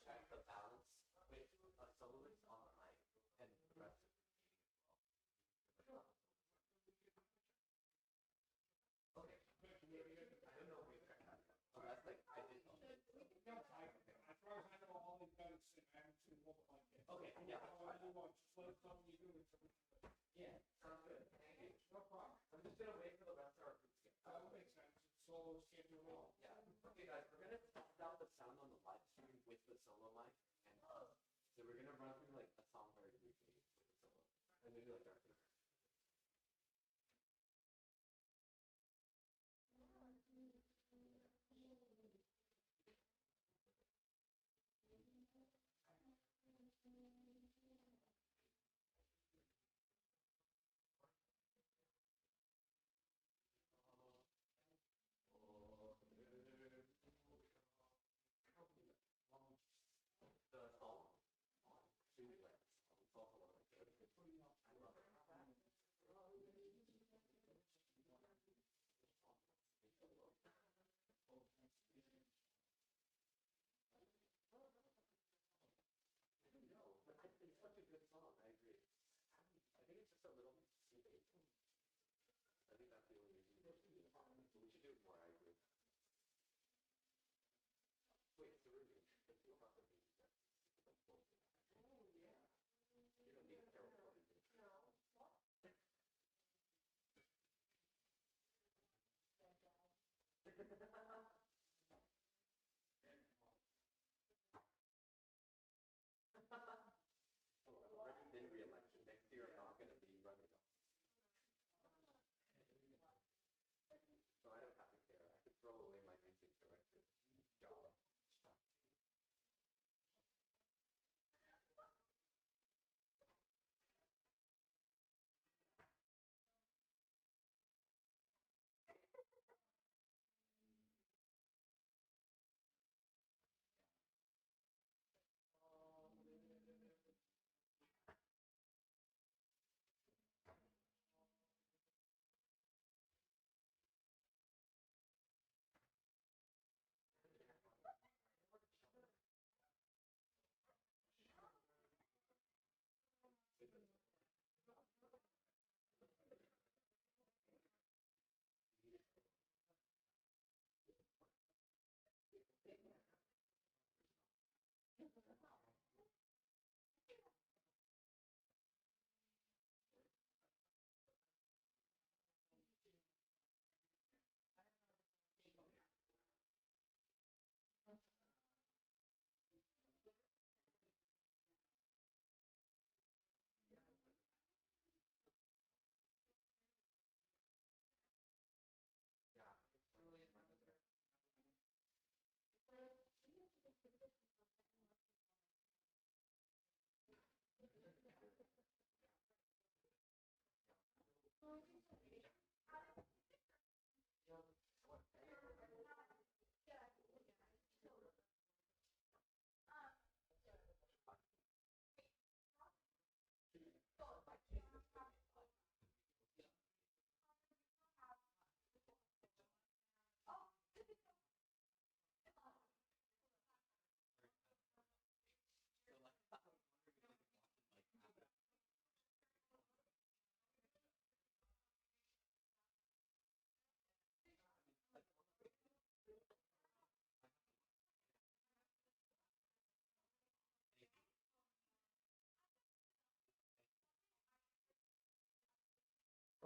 check the balance with a soloist on the mic and the rest of the meeting as well. Okay. I don't know if we checked that yet. Unless like I did. As far as I know, all they've done is sit. I haven't seen the whole mic yet. Okay, yeah. So I move on. Just let us know when you do it. Yeah, sounds good. Thank you. No problem. I'm just gonna wait for the rest of our group to get That would make sense. Solos can't do it all. Yeah. Okay, guys, we're gonna test out the sound on the live stream with the solo mic, and so we're gonna run through like a song very briefly with the solo, and maybe like our favorite. The song on Streamlabs. It's also one of my favorites. I love it.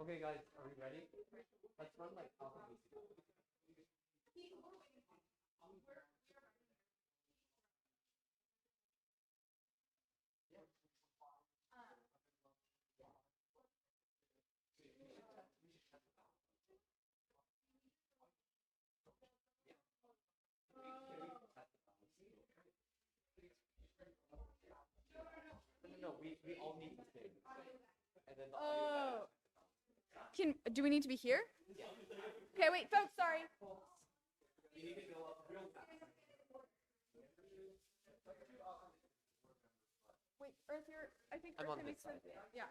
Okay, guys, are we ready? Let's run like alphabetically. No, we all need to sing. And then the audio Do we need to be here? Okay, wait, folks, sorry. we need to go up real fast. Wait, Earth, I think I'm Earth on makes this side. sense. Yeah.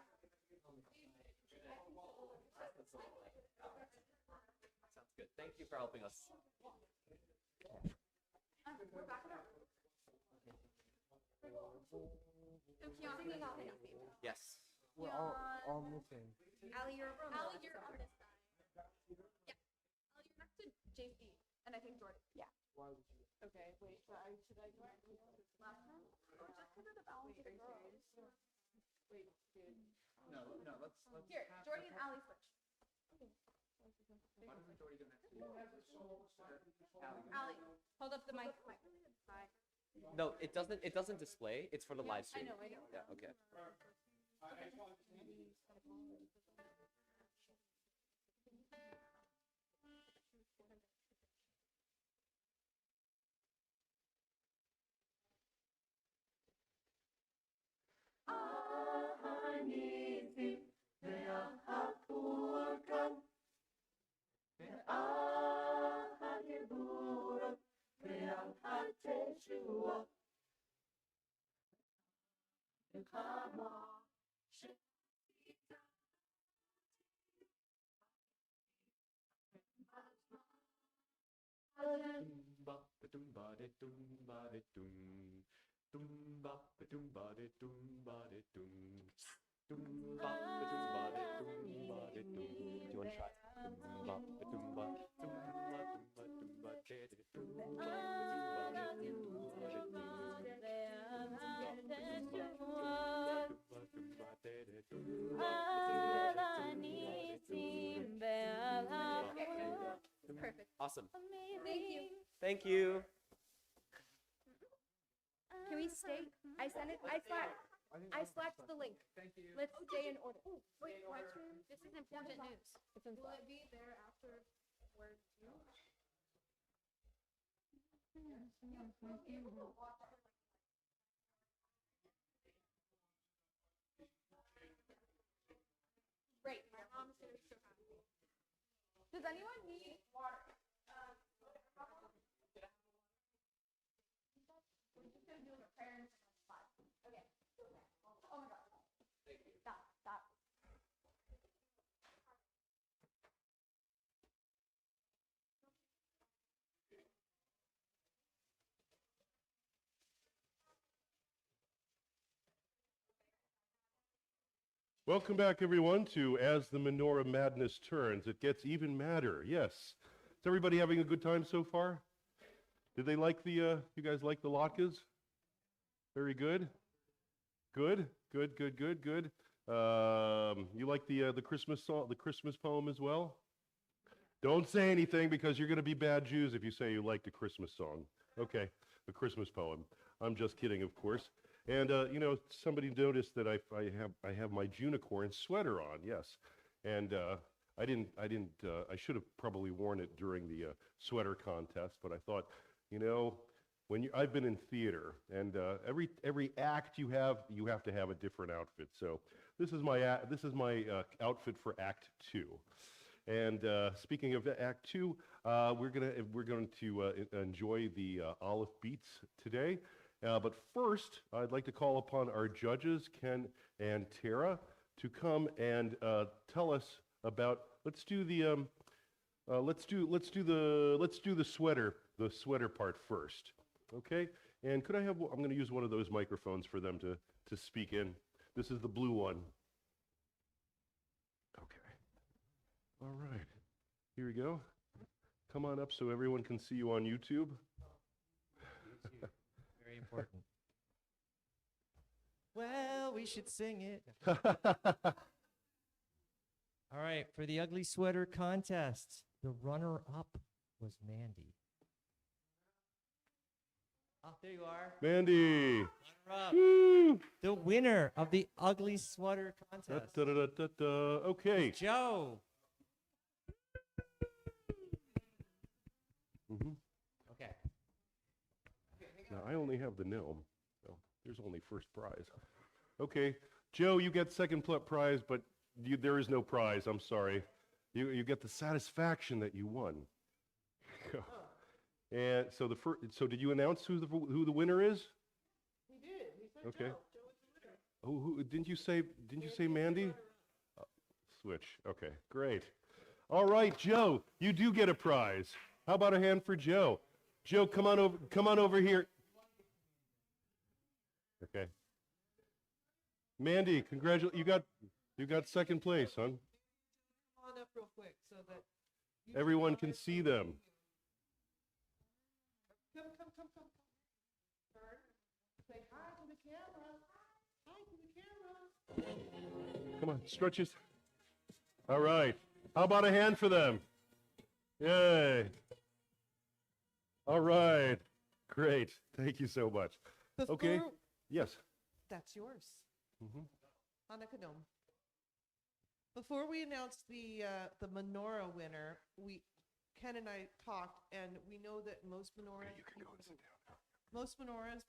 Sounds good. Thank you for helping us. We're back in our So Keanu, Yes. We're all missing. Allie, you're on this side. Yeah. Allie, you're next to JC, and I think Jordan. Yeah. Why would you? Okay, wait, should I do it Last time? Or just because of the balance of the rows. Wait, dude. No, let's Here, have Jordy and Allie switch. Why doesn't Jordy go next to you? Allie, hold up the mic. No, it doesn't display. It's for the live stream. I know. Yeah, okay. Do you want to try? Perfect. Awesome. Thank you. Thank you. Can we stay? I sent it. I slacked the link. Thank you. Let's stay in order. Wait, this is important news. Will it be there after word two? Great. My mom's gonna be so happy. Does anyone need water? We're just gonna do a prayer and spot. Okay. Oh my God. Stop. Welcome back, everyone, to As the Menorah Madness Turns. It gets even madder, yes. Is everybody having a good time so far? Did they like the, you guys like the latkes? Very good? Good. You like the Christmas song, the Christmas poem as well? Don't say anything because you're going to be bad Jews if you say you like the Christmas song. Okay, the Christmas poem. I'm just kidding, of course. And you know, somebody noticed that I have my Junicorn sweater on. Yes, and I should have probably worn it during the sweater contest, but I thought, you know, I've been in theater, and every act you have to have a different outfit. So this is my outfit for Act 2. And speaking of Act 2, we're going to enjoy the Alef beats today. But first, I'd like to call upon our judges, Ken and Tara, to come and tell us about. Let's do the sweater part first, okay? And could I have? I'm going to use one of those microphones for them to speak in. This is the blue one. Okay. All right. Here we go. Come on up so everyone can see you on YouTube. Very important. Well, we should sing it. All right, for the ugly sweater contest, the runner-up was Mandy. Oh, there you are. Mandy. Runner-up. Woo. The winner of the ugly sweater Da, contest. da, da, da, da, da. Okay. is Joe. Mhm. Okay. Now, I only have the gnome. So there's only first prize. Okay. Joe, you get second prize, but there is no prize. I'm sorry. You get the satisfaction that you won. And so so did you announce who the winner is? He did. He said Okay. Joe. Joe is the winner. Who didn't you say Mandy? Switch. Okay, great. All right, Joe, you do get a prize. How about a hand for Joe? Joe, come on over here. Okay. Mandy, congratulations. You got second place, hon. Come on up real quick so that Everyone can see them. Come. Turn. Say hi to the camera. Hi to the camera. Come on, stretch your... All right. How about a hand for them? Yay. All right. Great. Thank you so much. Okay. Before- Yes. That's yours. Mhm. Hanukkah Gnome. Before we announce the Menorah winner, Ken and I talked, and we know that most menorahs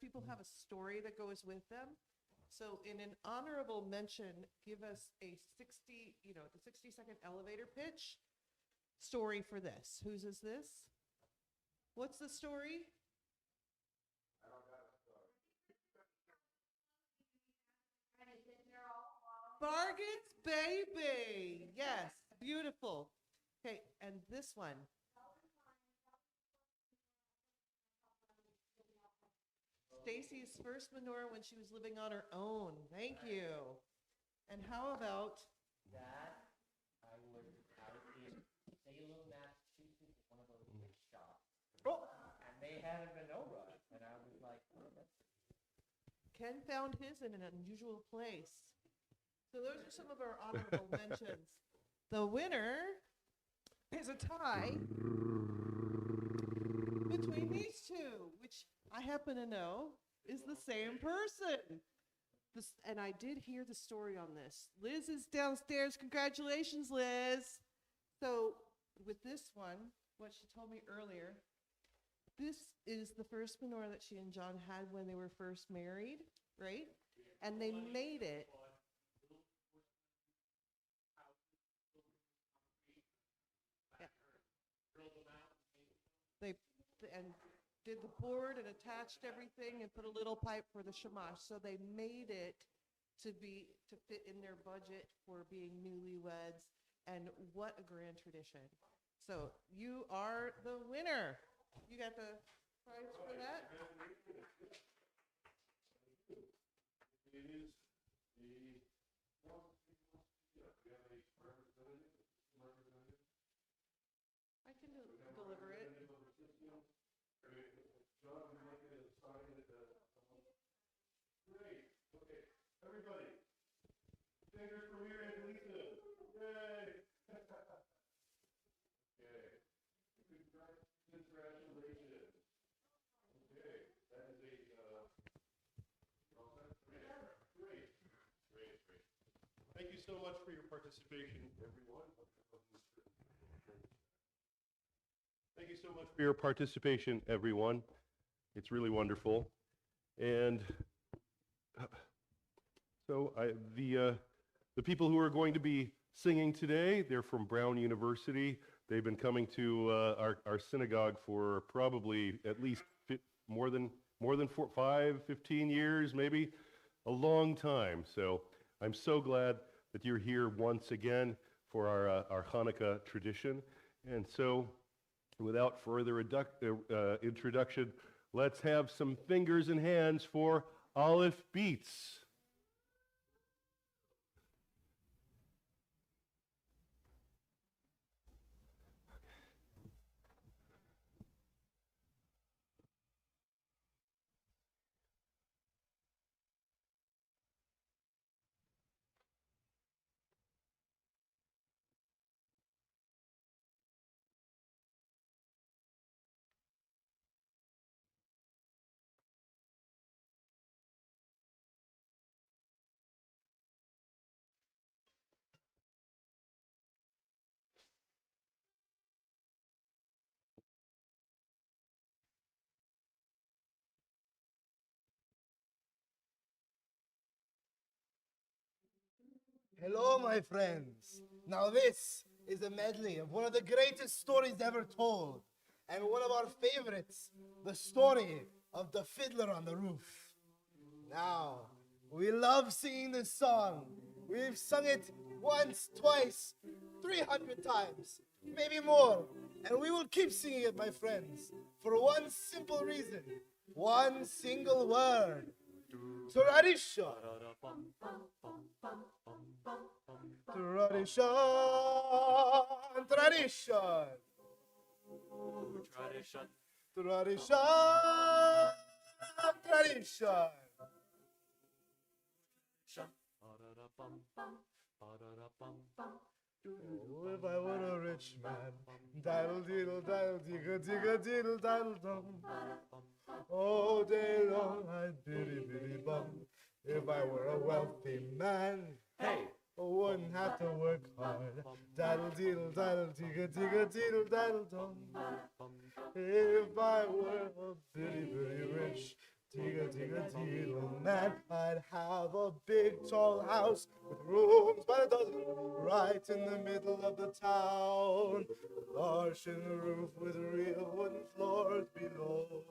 people have a story that goes with them. So in an honorable mention, give us a 60-second elevator pitch story for this. Whose is this? What's the story? Bargains, baby. Yes, beautiful. Okay, and this one. Stacy's first menorah when she was living on her own. Thank you. And how about That I was in Salem, Massachusetts, one of those gift shops. And they had a menorah, and I was like, oh, that's Ken found his in an unusual place. So those are some of our honorable mentions. The winner is a tie between these two, which I happen to know is the same person. And I did hear the story on this. Liz is downstairs. Congratulations, Liz. So with this one, what she told me earlier, this is the first menorah that she and John had when they were first married, right? And they made it. Yeah. They and did the board and attached everything and put a little pipe for the shamash. So they made it to fit in their budget for being newlyweds. And what a grand tradition. So you are the winner. You got the prize for that? I can deliver it. Great. Okay. Everybody. Fingers from here and Lisa. Yay. Okay. Congratulations. Okay. That is great. Thank you so much for your participation, everyone. Thank you so much for your participation, everyone. It's really wonderful. And so the people who are going to be singing today, they're from Brown University. They've been coming to our synagogue for probably at least more than 15 years, maybe a long time. So I'm so glad that you're here once again for our Hanukkah tradition. And so without further introduction, let's have some fingers and hands for Alef Beats. Hello, my friends. Now, this is a medley of one of the greatest stories ever told, and one of our favorites, the story of the Fiddler on the Roof. Now, we love singing this song. We've sung it once, twice, 300 times, maybe more, and we will keep singing it, my friends, for one simple reason, one single word. Tradition. Tradition. Tradition. Tradition. Tradition. Oh, if I were a rich man, diddle diddle diddle digga digga diddle diddle dum. All day long I'd biddy biddy bum. If I were a wealthy man, hey, I wouldn't have to work hard. Diddle diddle diddle digga digga diddle diddle dum. If I were a biddy biddy rich digga digga diddle man, I'd have a big tall house with rooms by the dozen, right in the middle of the town. Arching the roof with real wooden floors below.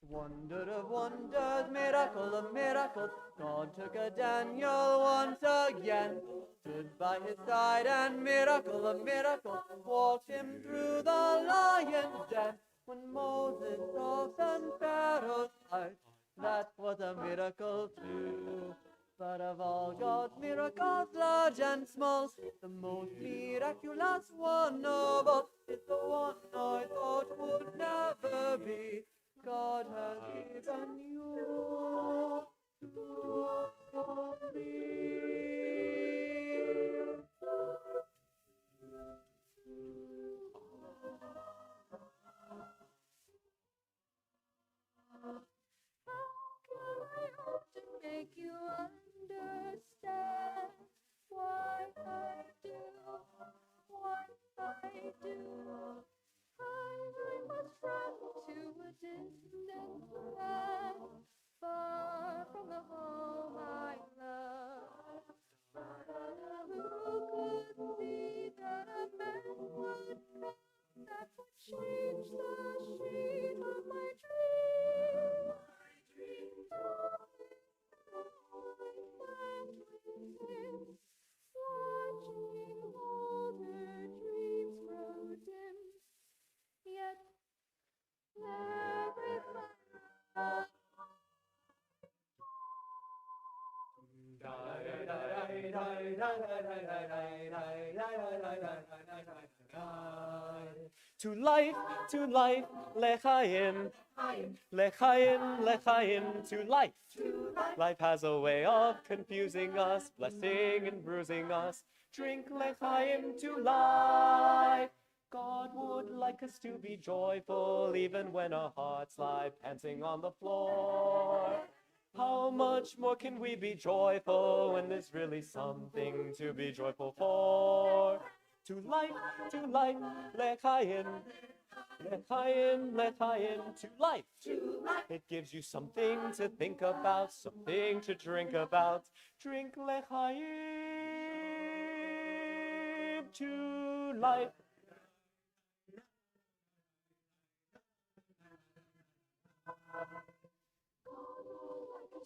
Wonder of wonders, miracle of miracles, God took a Daniel once again, stood by his side, and miracle of miracles, walked him through the lion's den. When Moses saw some Pharaoh's heart, that was a miracle too. But of all God's miracles, large and small, the most miraculous one of all is the one I thought would never be. God has given you me. Make you understand why I do what I do. I must travel to a distant land, far from the home I love. Who could see that a man would come that would change the shape of my dream? Watching all her dreams grow dim, yet there is my love. To life, lechaim, lechaim, lechaim, to life. Life has a way of confusing us, blessing and bruising us. Drink lechaim to life. God would like us to be joyful, even when our hearts lie panting on the floor. How much more can we be joyful when there's really something to be joyful for? To life, lechaim, lechaim, lechaim, to life. It gives you something to think about, something to drink about. Drink lechaim to life.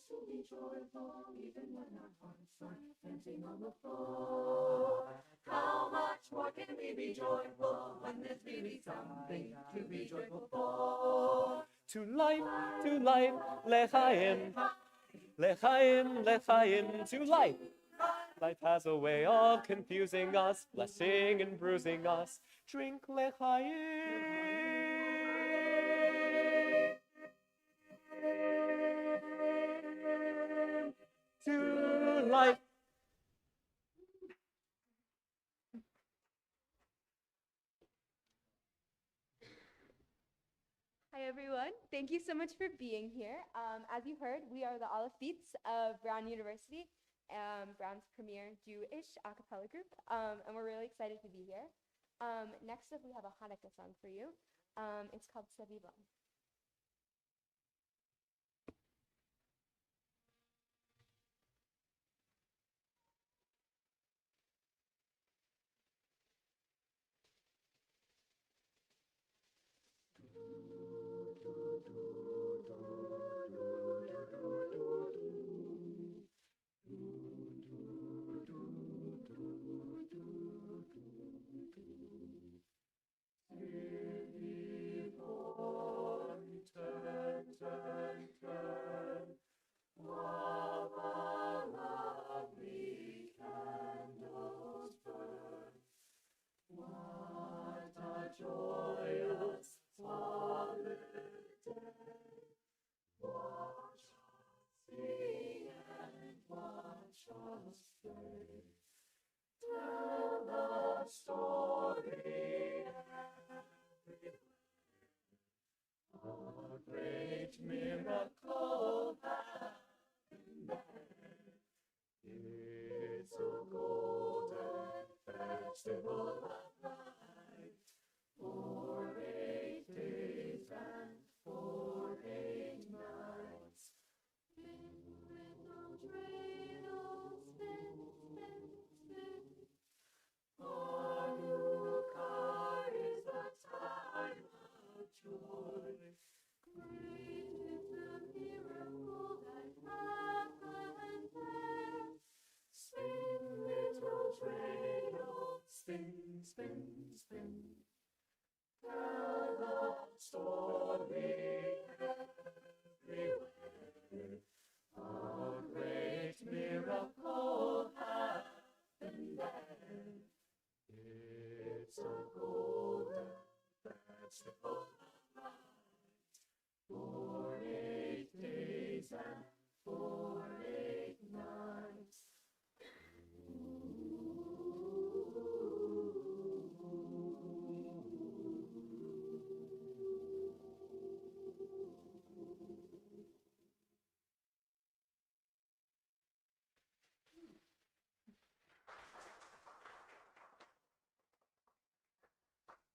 To be joyful, even when our hearts are panting on the floor. How much more can we be joyful when there's really something to be joyful for? To life, lechaim, lechaim, lechaim, to life. Life has a way of confusing us, blessing and bruising us. Drink l'chaim to life. Hi everyone, thank you so much for being here. As you heard, we are the Alef of Brown University, Brown's premier Jewish a cappella group, and we're really excited to be here. Next up, we have a Hanukkah song for you. It's called Sevivam.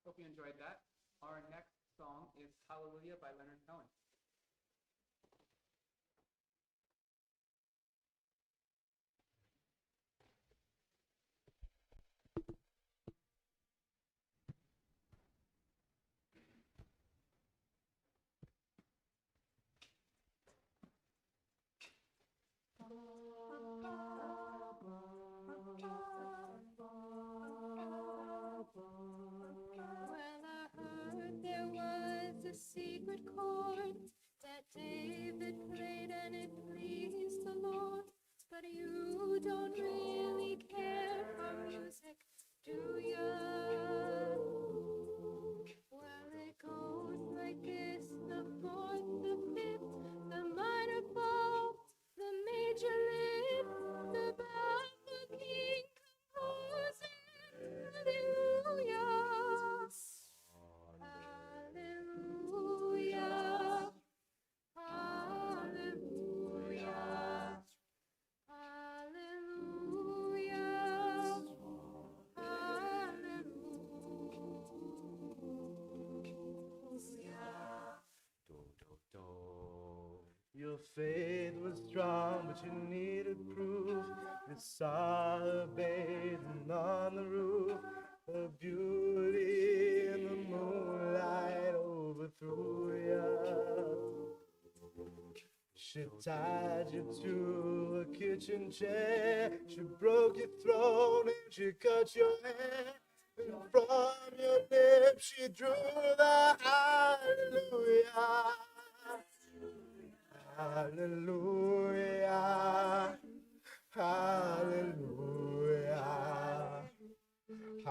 Hope you enjoyed that. Our next song is Hallelujah by Leonard Cohen. Well, I heard there was a secret chord that David played and it pleased the Lord. But you don't really care for music, do ya? Well, it goes like this: the fourth, the fifth, the minor fall, the major lift, the baffled king composing. Hallelujah. Hallelujah. Hallelujah. Hallelujah. Hallelujah. Your faith was strong, but you needed proof. You saw her bathing on the roof. Her beauty in the moonlight overthrew you. She tied you to a kitchen chair. She broke your throat and she cut your hair. And from your lips she drew the hallelujah. Hallelujah. Hallelujah.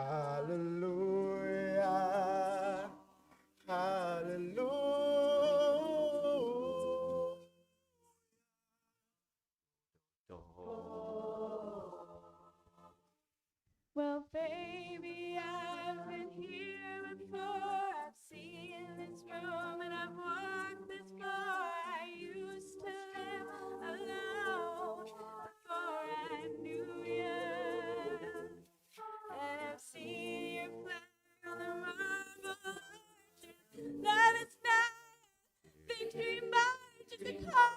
Hallelujah. Hallelujah. Well, baby, I've been here before. I've seen this room and I've walked this floor. I used to live alone before I knew you. And I've seen your flag on the marble arches. Love is not victory march, it's a call.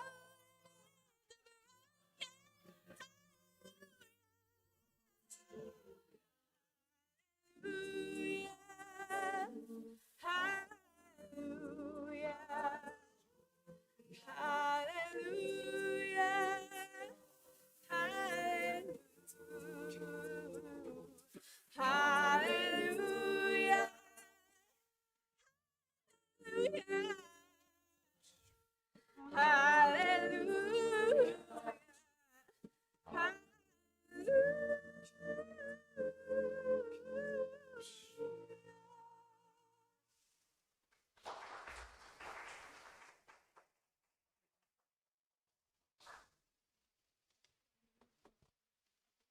Hallelujah. Hallelujah. Hallelujah. Hallelujah. Hallelujah.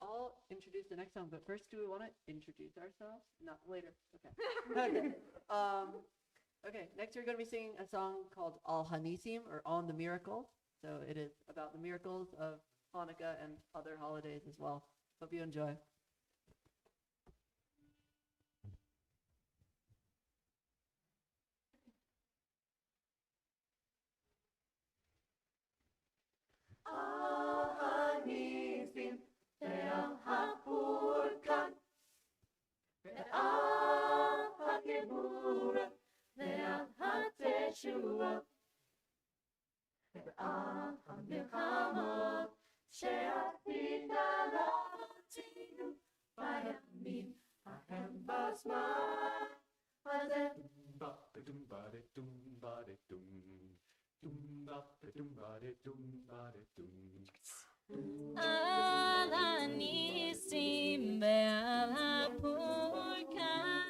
I'll introduce the next song, but first, do we want to introduce ourselves? Not later. Okay. Okay. Okay. Next, we're going to be singing a song called Al Hanisim, or On the Miracle. So it is about the miracles of Hanukkah and other holidays as well. Hope you enjoy. Hanisim ve'al ha'purkan ve'al ha'gebura ve'al ha'teshua ve'al ha'milchamot she'atita la'otinu bayamim ha'hem b'zman hazeh. Al hanisim ve'al ha'purkan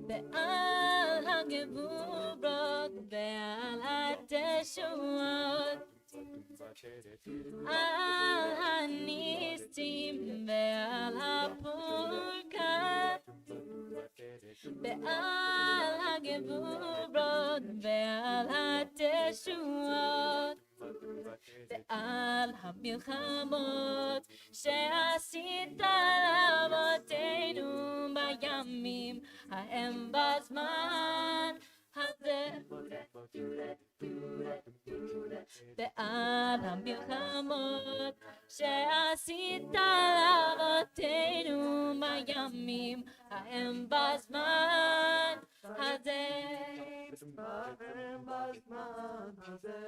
ve'al ha'geburot ve'al ha'teshuot. Al hanisim ve'al ha'purkan ve'al ha'geburot ve'al ha'teshuot ve'al ha'milchamot she'asita la'avoteinu bayamim ha'em b'zman hazeh. ve'al ha'milchamot she'asita la'avoteinu bayamim ha'em b'zman hazeh. Ha'hem b'zman hazeh.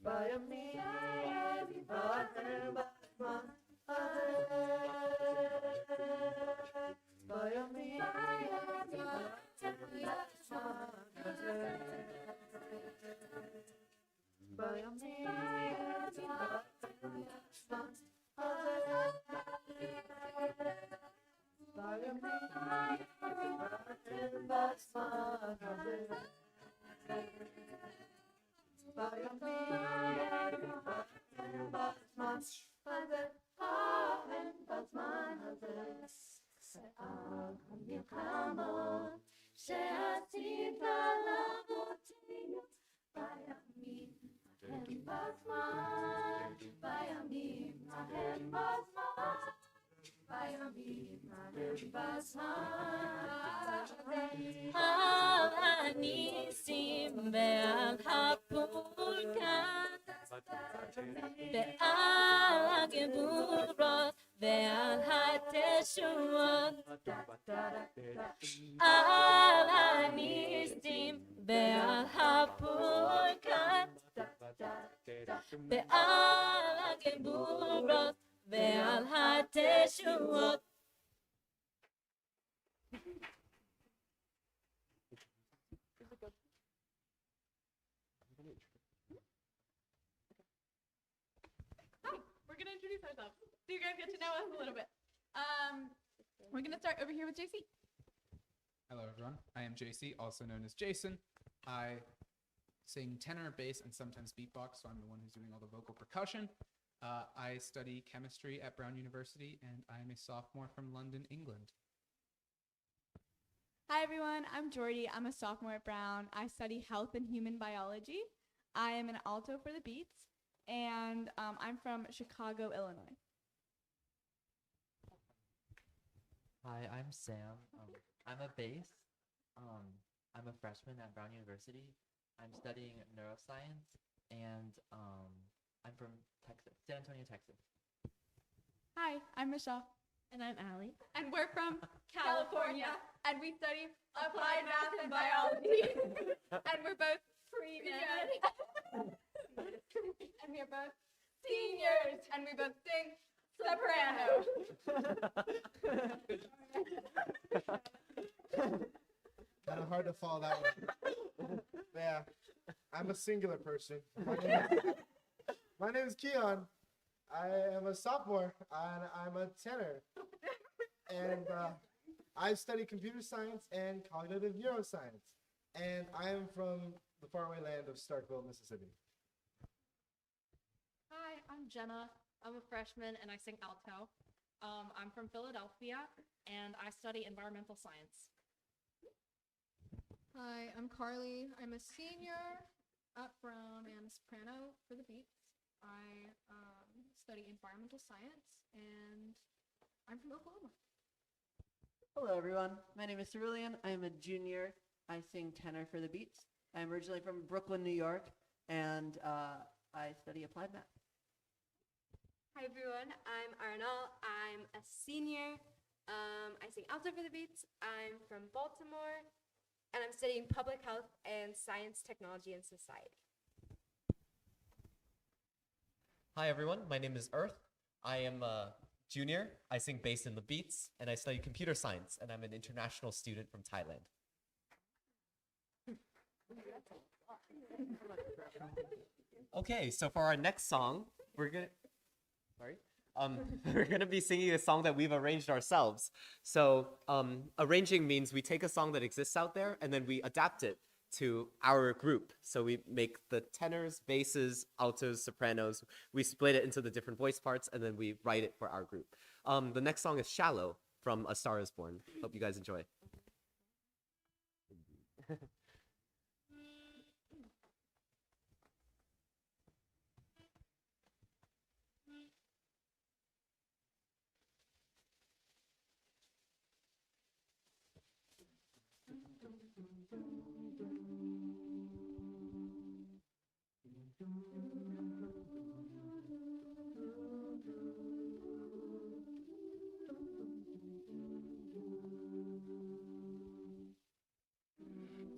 Bayamim ha'hem b'zman hazeh. Bayamim ha'hem b'zman hazeh. Bayamim ha'hem b'zman hazeh. Bayamim ha'hem b'zman hazeh. Bayamim ha'hem b'zman hazeh. Ha'hem b'zman hazeh. Ve'al ha'milchamot she'asita la'avoteinu bayamim ha'hem b'zman. Bayamim ha'hem b'zman. Bayamim ha'hem b'zman. Al hanisim ve'al ha'purkan ve'al ha'geburot ve'al ha'teshuot. Al hanisim ve'al ha'purkan ve'al ha'geburot ve'al ha'teshuot. Hi, we're going to introduce ourselves so you guys get to know us a little bit. We're gonna start over here with JC. Hello, everyone. I am JC, also known as Jason. I sing tenor, bass, and sometimes beatbox, so I'm the one who's doing all the vocal percussion. I study chemistry at Brown University, and I am a sophomore from London, England. Hi everyone, I'm Jordy. I'm a sophomore at Brown. I study health and human biology. I am an alto for the Beats, and I'm from Chicago, Illinois. Hi, I'm Sam. I'm a bass. I'm a freshman at Brown University. I'm studying neuroscience, and I'm from Texas, San Antonio, Texas. Hi, I'm Michelle. And I'm Allie. And we're from California. And we study applied math and biology. And we're both pre-med. And we are both seniors. And we both sing soprano. Kind of hard to follow that one. Yeah, I'm a singular person. My name is Keon. I am a sophomore and I'm a tenor. And I study computer science and cognitive neuroscience. And I am from the faraway land of Starkville, Mississippi. Hi, I'm Jenna. I'm a freshman and I sing alto. I'm from Philadelphia and I study environmental science. Hi, I'm Carly. I'm a senior at Brown and a soprano for the Beats. I study environmental science and I'm from Oklahoma. Hello, everyone. My name is Cerulean. I am a junior. I sing tenor for the Beats. I'm originally from Brooklyn, New York, and I study applied math. Hi everyone, I'm Arnal. I'm a senior. I sing alto for the Beats. I'm from Baltimore, and I'm studying public health and science, technology, and society. Hi everyone, my name is Earth. I am a junior. I sing bass in the Beats, and I study computer science, and I'm an international student from Thailand. Okay, so for our next song, we're gonna be singing a song that we've arranged ourselves. So arranging means we take a song that exists out there and then we adapt it to our group. So we make the tenors, basses, altos, sopranos. We split it into the different voice parts and then we write it for our group. The next song is Shallow from A Star Is Born. Hope you guys enjoy.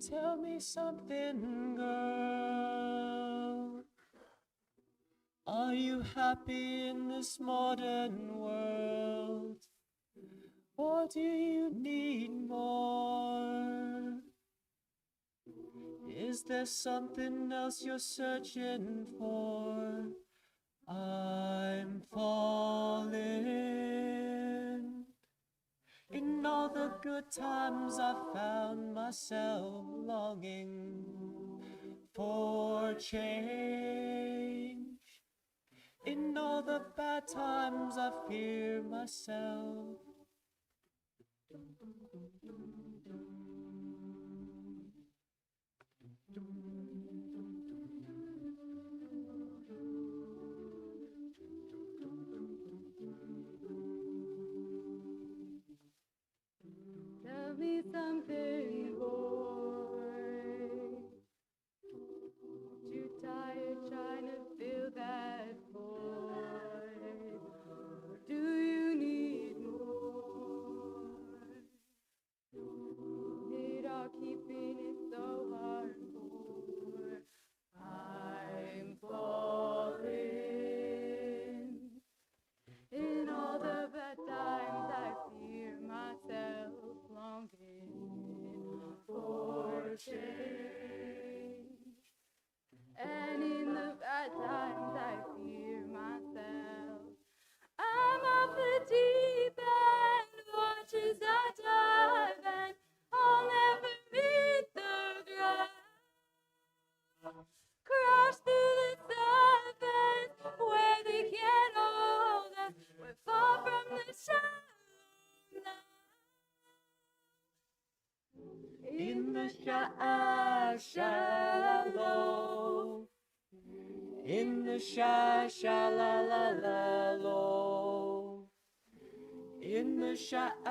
Tell me something, girl. Are you happy in this modern world? Or do you need more? Is there something else you're searching for? I'm falling. In all the good times I found myself longing for change. In all the bad times I fear myself. Tell me something, boy. Too tired trying to fill that void. Do you need more? sha-sha-lo. In the sha-sha-la-la-la-lo. In the sha-sha-la-lo.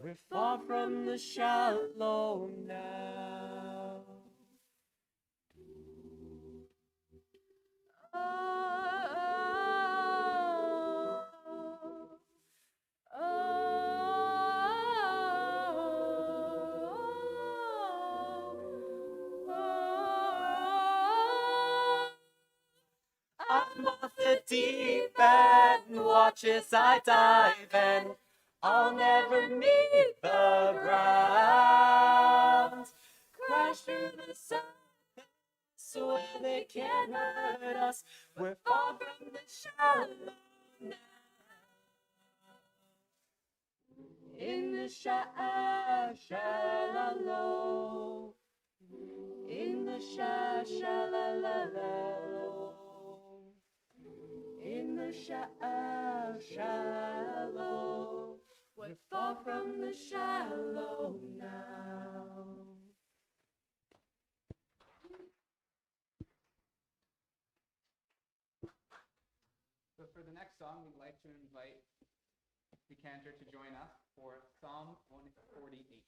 We're far from the shallow now. I'm off the deep end, watch as I dive in. I'll never meet the ground. Crash through the surface where they can't hurt us. We're far from the shallow now. In the sha-sha-la-lo. In the sha-sha-la-la-la-lo. In the shallow, we're far from the shallow now. So for the next song, we'd like to invite the cantor to join us for Psalm 148.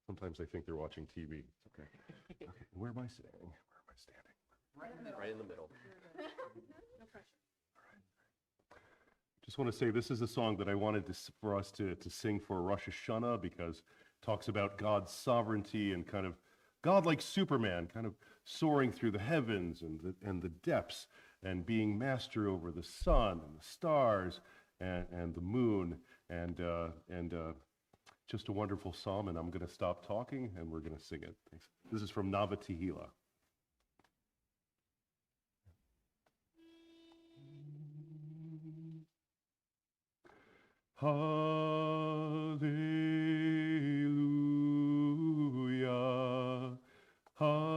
Sometimes I think they're watching TV. It's okay. Okay, where am I sitting? Where am I standing? Right in the middle. Right in the middle. No pressure. Just want to say this is a song that I wanted for us to sing for Rosh Hashanah because it talks about God's sovereignty and kind of God like Superman, kind of soaring through the heavens and the depths and being master over the sun and the stars and the moon and just a wonderful psalm. And I'm going to stop talking and we're going to sing it. Thanks. This is from Nava Tehillah. Hallelujah. Hallelujah.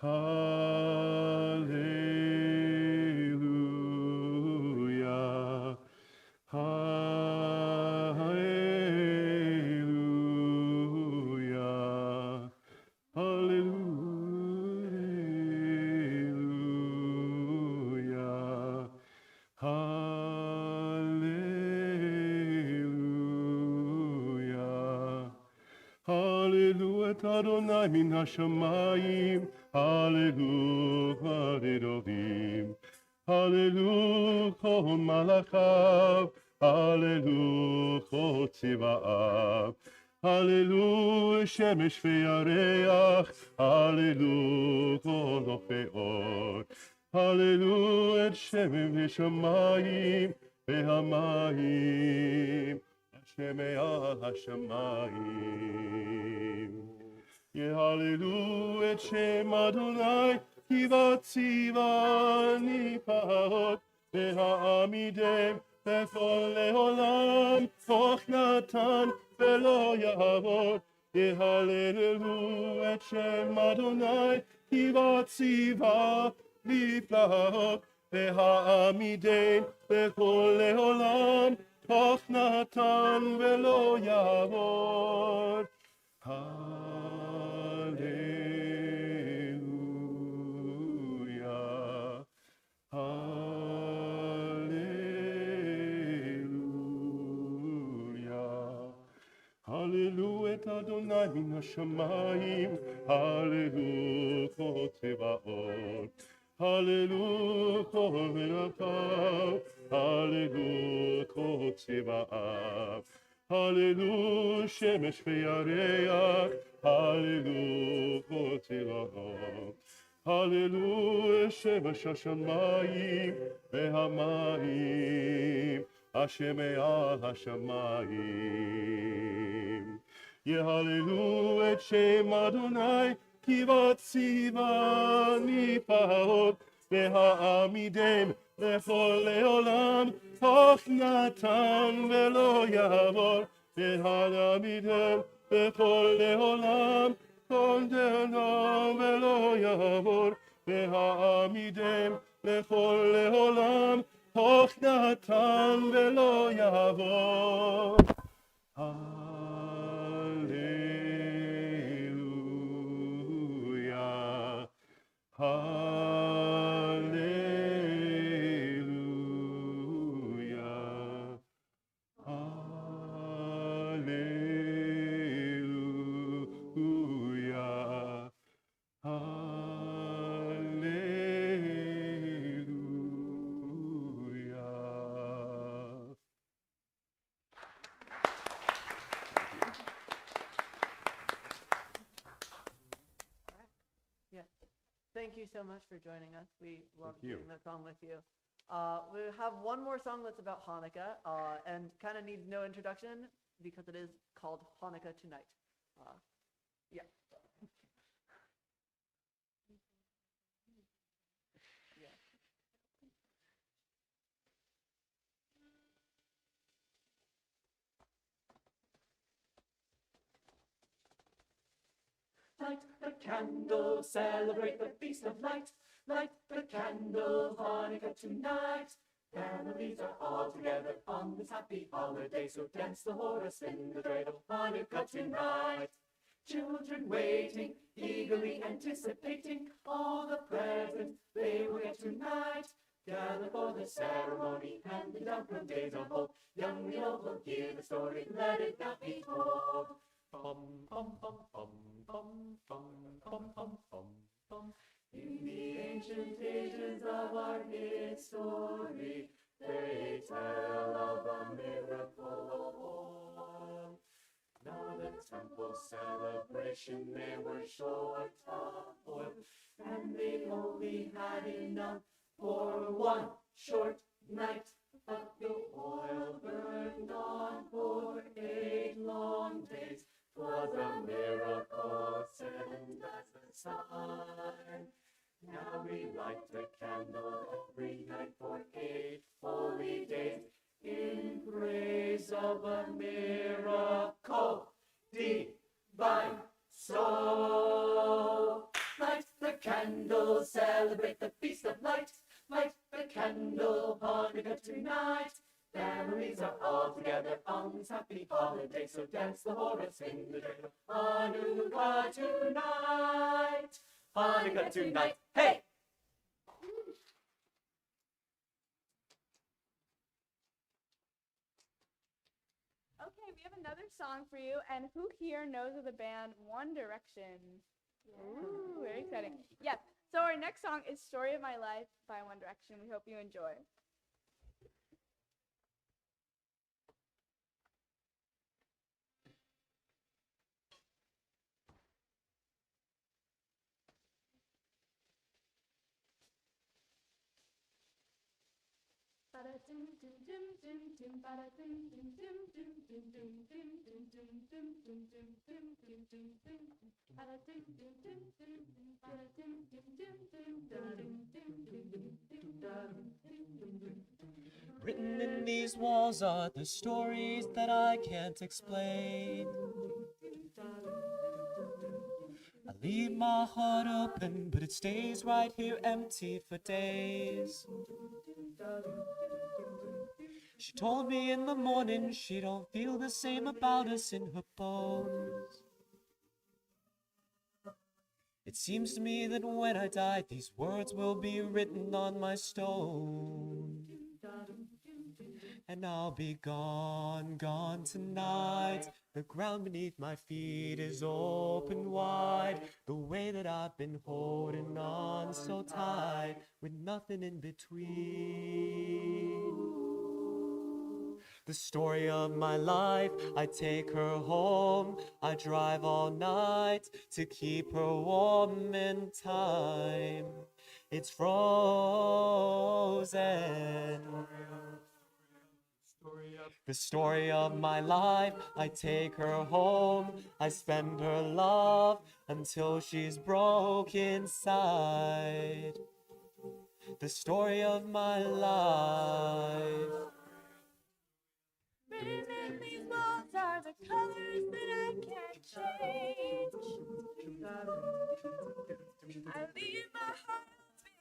Hallelujah. Hallelujah. Hallelujah. Hallelujah. Hallelujah, Adonai min hashamayim. Hallelujah, Elohim. Hallelujah, kol malachav. Hallelujah, kol tziva'av. Hallelujah, shemesh ve'yareach. Hallelujah, kol ofeot. Hallelujah, shemim v'shamayim ve'hamayim. Hashem al hashamayim. Ye hallelujah, et shem Adonai, ki vatzivani pa'ot, ve'ha'amidem, ve'chol le'olam, och natan, ve'lo yavod. Ye hallelujah, et shem Adonai, ki vatzivani pa'ot, ve'ha'amidem, ve'chol le'olam, och natan, ve'lo yavod. Hallelujah. Hallelujah. Hallelujah, Adonai min hashamayim. Hallelujah, kol tziva'ot. Hallelujah, kol melakav. Hallelujah, kol tziva'av. Hallelujah, shemesh ve'yareach. Hallelujah, kol tziva'ot. Hallelujah, shemesh hashamayim ve'hamayim. Hashem al hashamayim. Ye hallelujah, et shem Adonai, ki vatzivani pa'ot, ve'ha'amidem lechol le'olam, och natan ve'lo yavor. ונעמידם בכל לעולם, כל דאדם ולא יעבור, והעמידם לכל לעולם, הוכנתם ולא יעבור. Hallelujah. Hallelujah. Hallelujah. Hallelujah. Yeah. Thank you so much for joining us. We love you. doing that song with you. We have one more song that's about Hanukkah and kind of needs no introduction because it is called Hanukkah Tonight. Yeah. Yeah. Light the candle, celebrate the feast of light. Light the candle, Hanukkah tonight. Families are all together on this happy holiday, so dance the hora, spin the dreidel, Hanukkah tonight. Children waiting, eagerly anticipating all the presents they will get tonight. Gather for the ceremony, handing down from days of old. Young and old will hear the story, let it now be told. Bum, bum, bum, bum, bum, bum, bum, bum, bum, bum. In the ancient ages of our history, they tell of a miracle born. Now the temple celebration, they were short of oil, and they only had enough for one short night. But the oil burned on for 8 long days. 'Twas a miracle sent as a sign. Now we light the candle every night for 8 holy days in praise of a miracle divine. So light the candle, celebrate the feast of light. Light the candle, Hanukkah tonight. Families are all together on this happy holiday, so dance the hora, sing the dreidel, Hanukkah tonight. Hanukkah tonight, hey! Okay, we have another song for you, and who here knows of the band One Direction? Ooh, very exciting. Yes, so our next song is Story of My Life by One Direction. We hope you enjoy. Written in these walls are the stories that I can't explain. I leave my heart open, but it stays right here empty for days. She told me in the morning she don't feel the same about us in her bones. It seems to me that when I die, these words will be written on my stone. And I'll be gone, gone tonight. The ground beneath my feet is open wide. The way that I've been holding on so tight, with nothing in between. The story of my life, I take her home. I drive all night to keep her warm in time. It's frozen. The story of my life, I take her home. I spend her love until she's broke inside. The story of my life. Written in these walls are the colors that I can't change. I leave my heart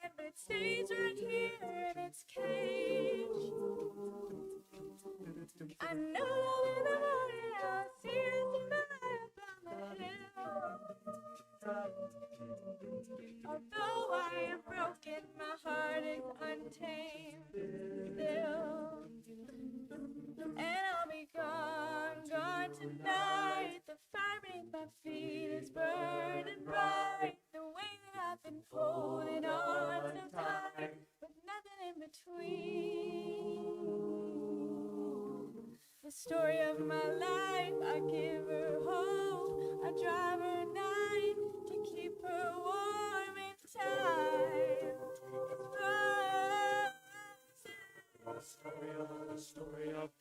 open, but it stays right here in its cage. I know in the morning I'll see you smile up on the hill. Although I am broken, my heart is untamed still. And I'll be gone, gone tonight. The fire beneath my feet is burning bright. The way that I've been holding on so tight, with nothing in between. The story of my life, I give her hope. I drive her night to keep her warm in time. It's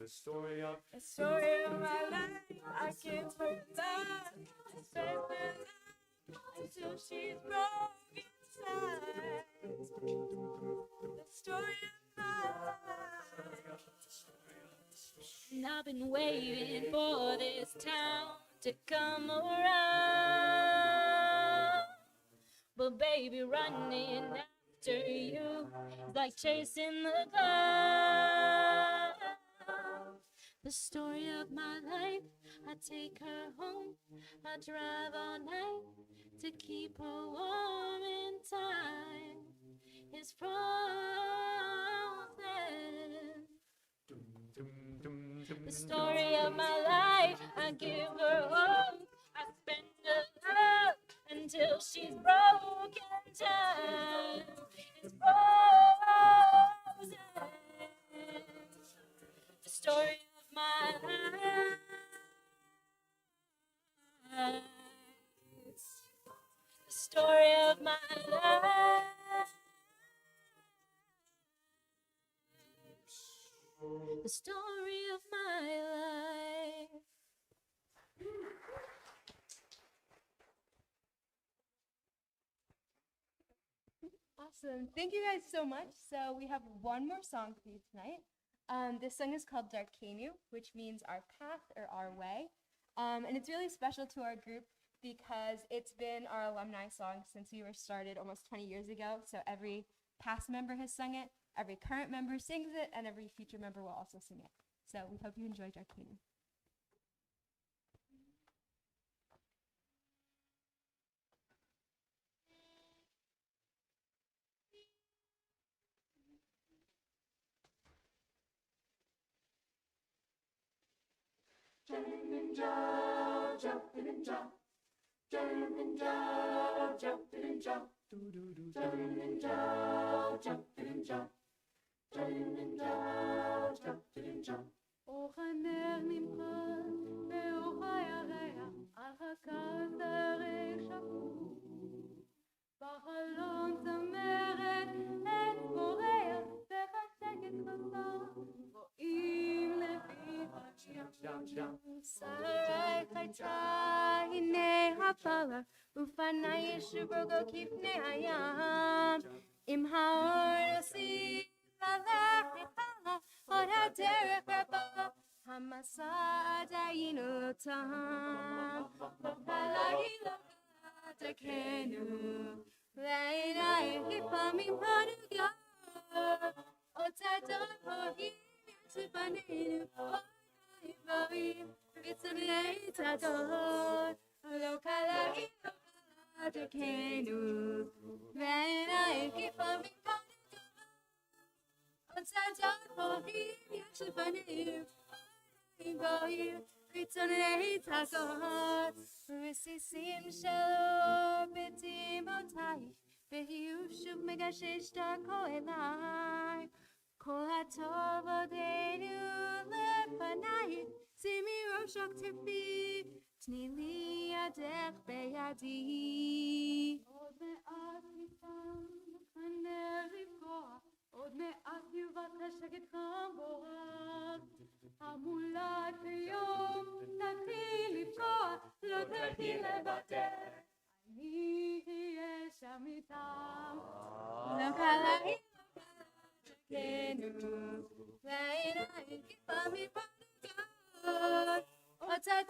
The story of the story of my life. I give her love, I spend her life until she's broken inside. The story of my life. And I've been waiting for this town to come around, but baby, running after you is like chasing the cloud. The story of my life, I take her home, I drive all night to keep her warm in time. It's frozen. The story of my life, I give her hope, I spend her love until she's broken down. It's frozen. The story of my life. The story of my life. The story of my life. Awesome. Thank you guys so much. So we have one more song for you tonight. This song is called Darkenu, which means our path or our way. And it's really special to our group because it's been our alumni song since we were started almost 20 years ago. So every past member has sung it, every current member sings it, and every future member will also sing it. So we hope you enjoy Darkenu. Jumping Joe, jumping Joe, jumping Joe, jumping Joe, jumping Joe, jumping Joe, jumping Joe, jumping Joe. אוחנר נמחד באוחה ירח על הכתר שפוף בחלון צמרת את פורח בחשקת חסר רואים לפי שרי חייתה הנה הפרה ופני שברוגו כפני הים עם האור יוסיף ללכת הלאה עוד הדרך רבה המסע עדיין לא תם לא קלעי לא דרכנו לעינייך לפעמים הנוגע עוד צעדות רואים שפנינו עוד דברים וצולי צעדות לא קלעי לא דרכנו לעינייך לפעמים הנוגע עוד צעדות רואים שפנינו גויים חיצוני צעקות רסיסים של אור בדמעותייך ויהיו שוב מגשש דרכו אליי כל הטוב עודנו לפנייך שימי ראשך תרפי תני לי ידך בידי עוד מעט ניתן לחנך לפגוע עוד מעט יובט חשקת חם בורק המולת היום תתחיל לפגוע לא תתחיל לוותר אני אהיה שם איתם לא קלעי לא קלענו לעיניים לפעמים פנגות עוד Thank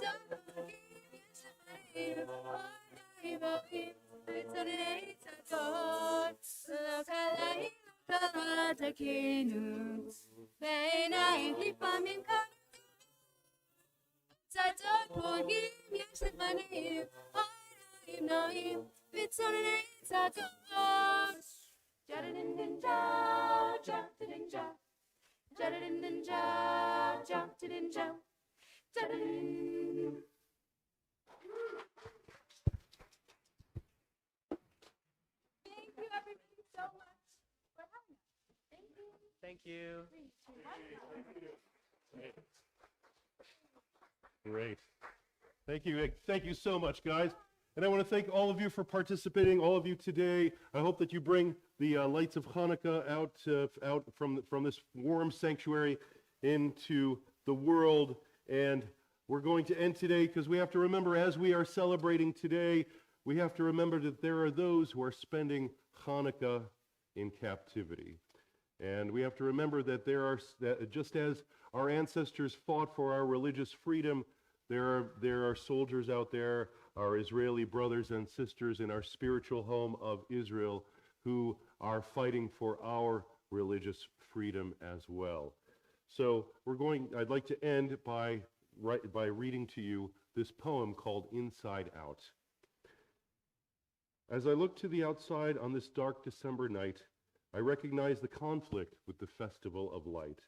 you, everybody, so much for having us. Thank you. Thank you. 3, 2, 1. Great. Thank you. Thank you so much, guys. And I want to thank all of you for participating, all of you today. I hope that you bring the lights of Hanukkah out from this warm sanctuary into the world. And we're going to end today because we have to remember, as we are celebrating today, we have to remember that there are those who are spending Hanukkah in captivity. And we have to remember that that just as our ancestors fought for our religious freedom, there are soldiers out there, our Israeli brothers and sisters in our spiritual home of Israel, who are fighting for our religious freedom as well. So I'd like to end by reading to you this poem called Inside Out. As I look to the outside on this dark December night, I recognize the conflict with the festival of light.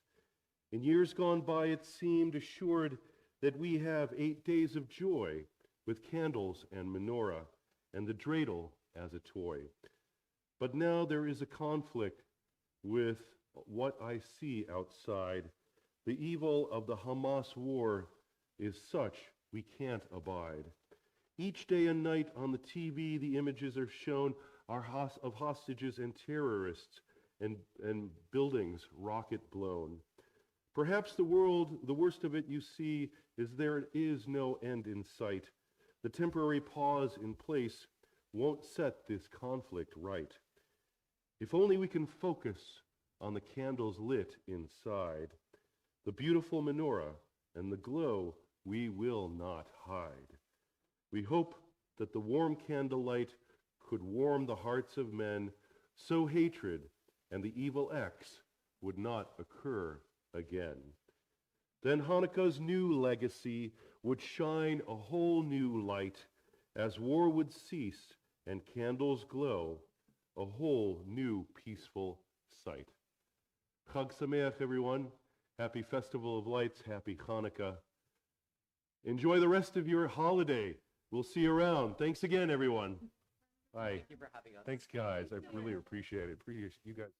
In years gone by, it seemed assured that we have 8 days of joy with candles and menorah and the dreidel as a toy. But now there is a conflict with what I see outside. The evil of the Hamas war is such we can't abide. Each day and night on the TV, the images are shown of hostages and terrorists and buildings rocket blown. Perhaps the worst of it you see is there is no end in sight. The temporary pause in place won't set this conflict right. If only we can focus on the candles lit inside, the beautiful menorah and the glow we will not hide. We hope that the warm candlelight could warm the hearts of men, so hatred and the evil acts would not occur again. Then Hanukkah's new legacy would shine a whole new light as war would cease and candles glow, a whole new peaceful sight. Chag Sameach, everyone. Happy Festival of Lights. Happy Hanukkah. Enjoy the rest of your holiday. We'll see you around. Thanks again, everyone. Bye. Thank you for having us. Thanks, guys. I really appreciate it. Appreciate you guys.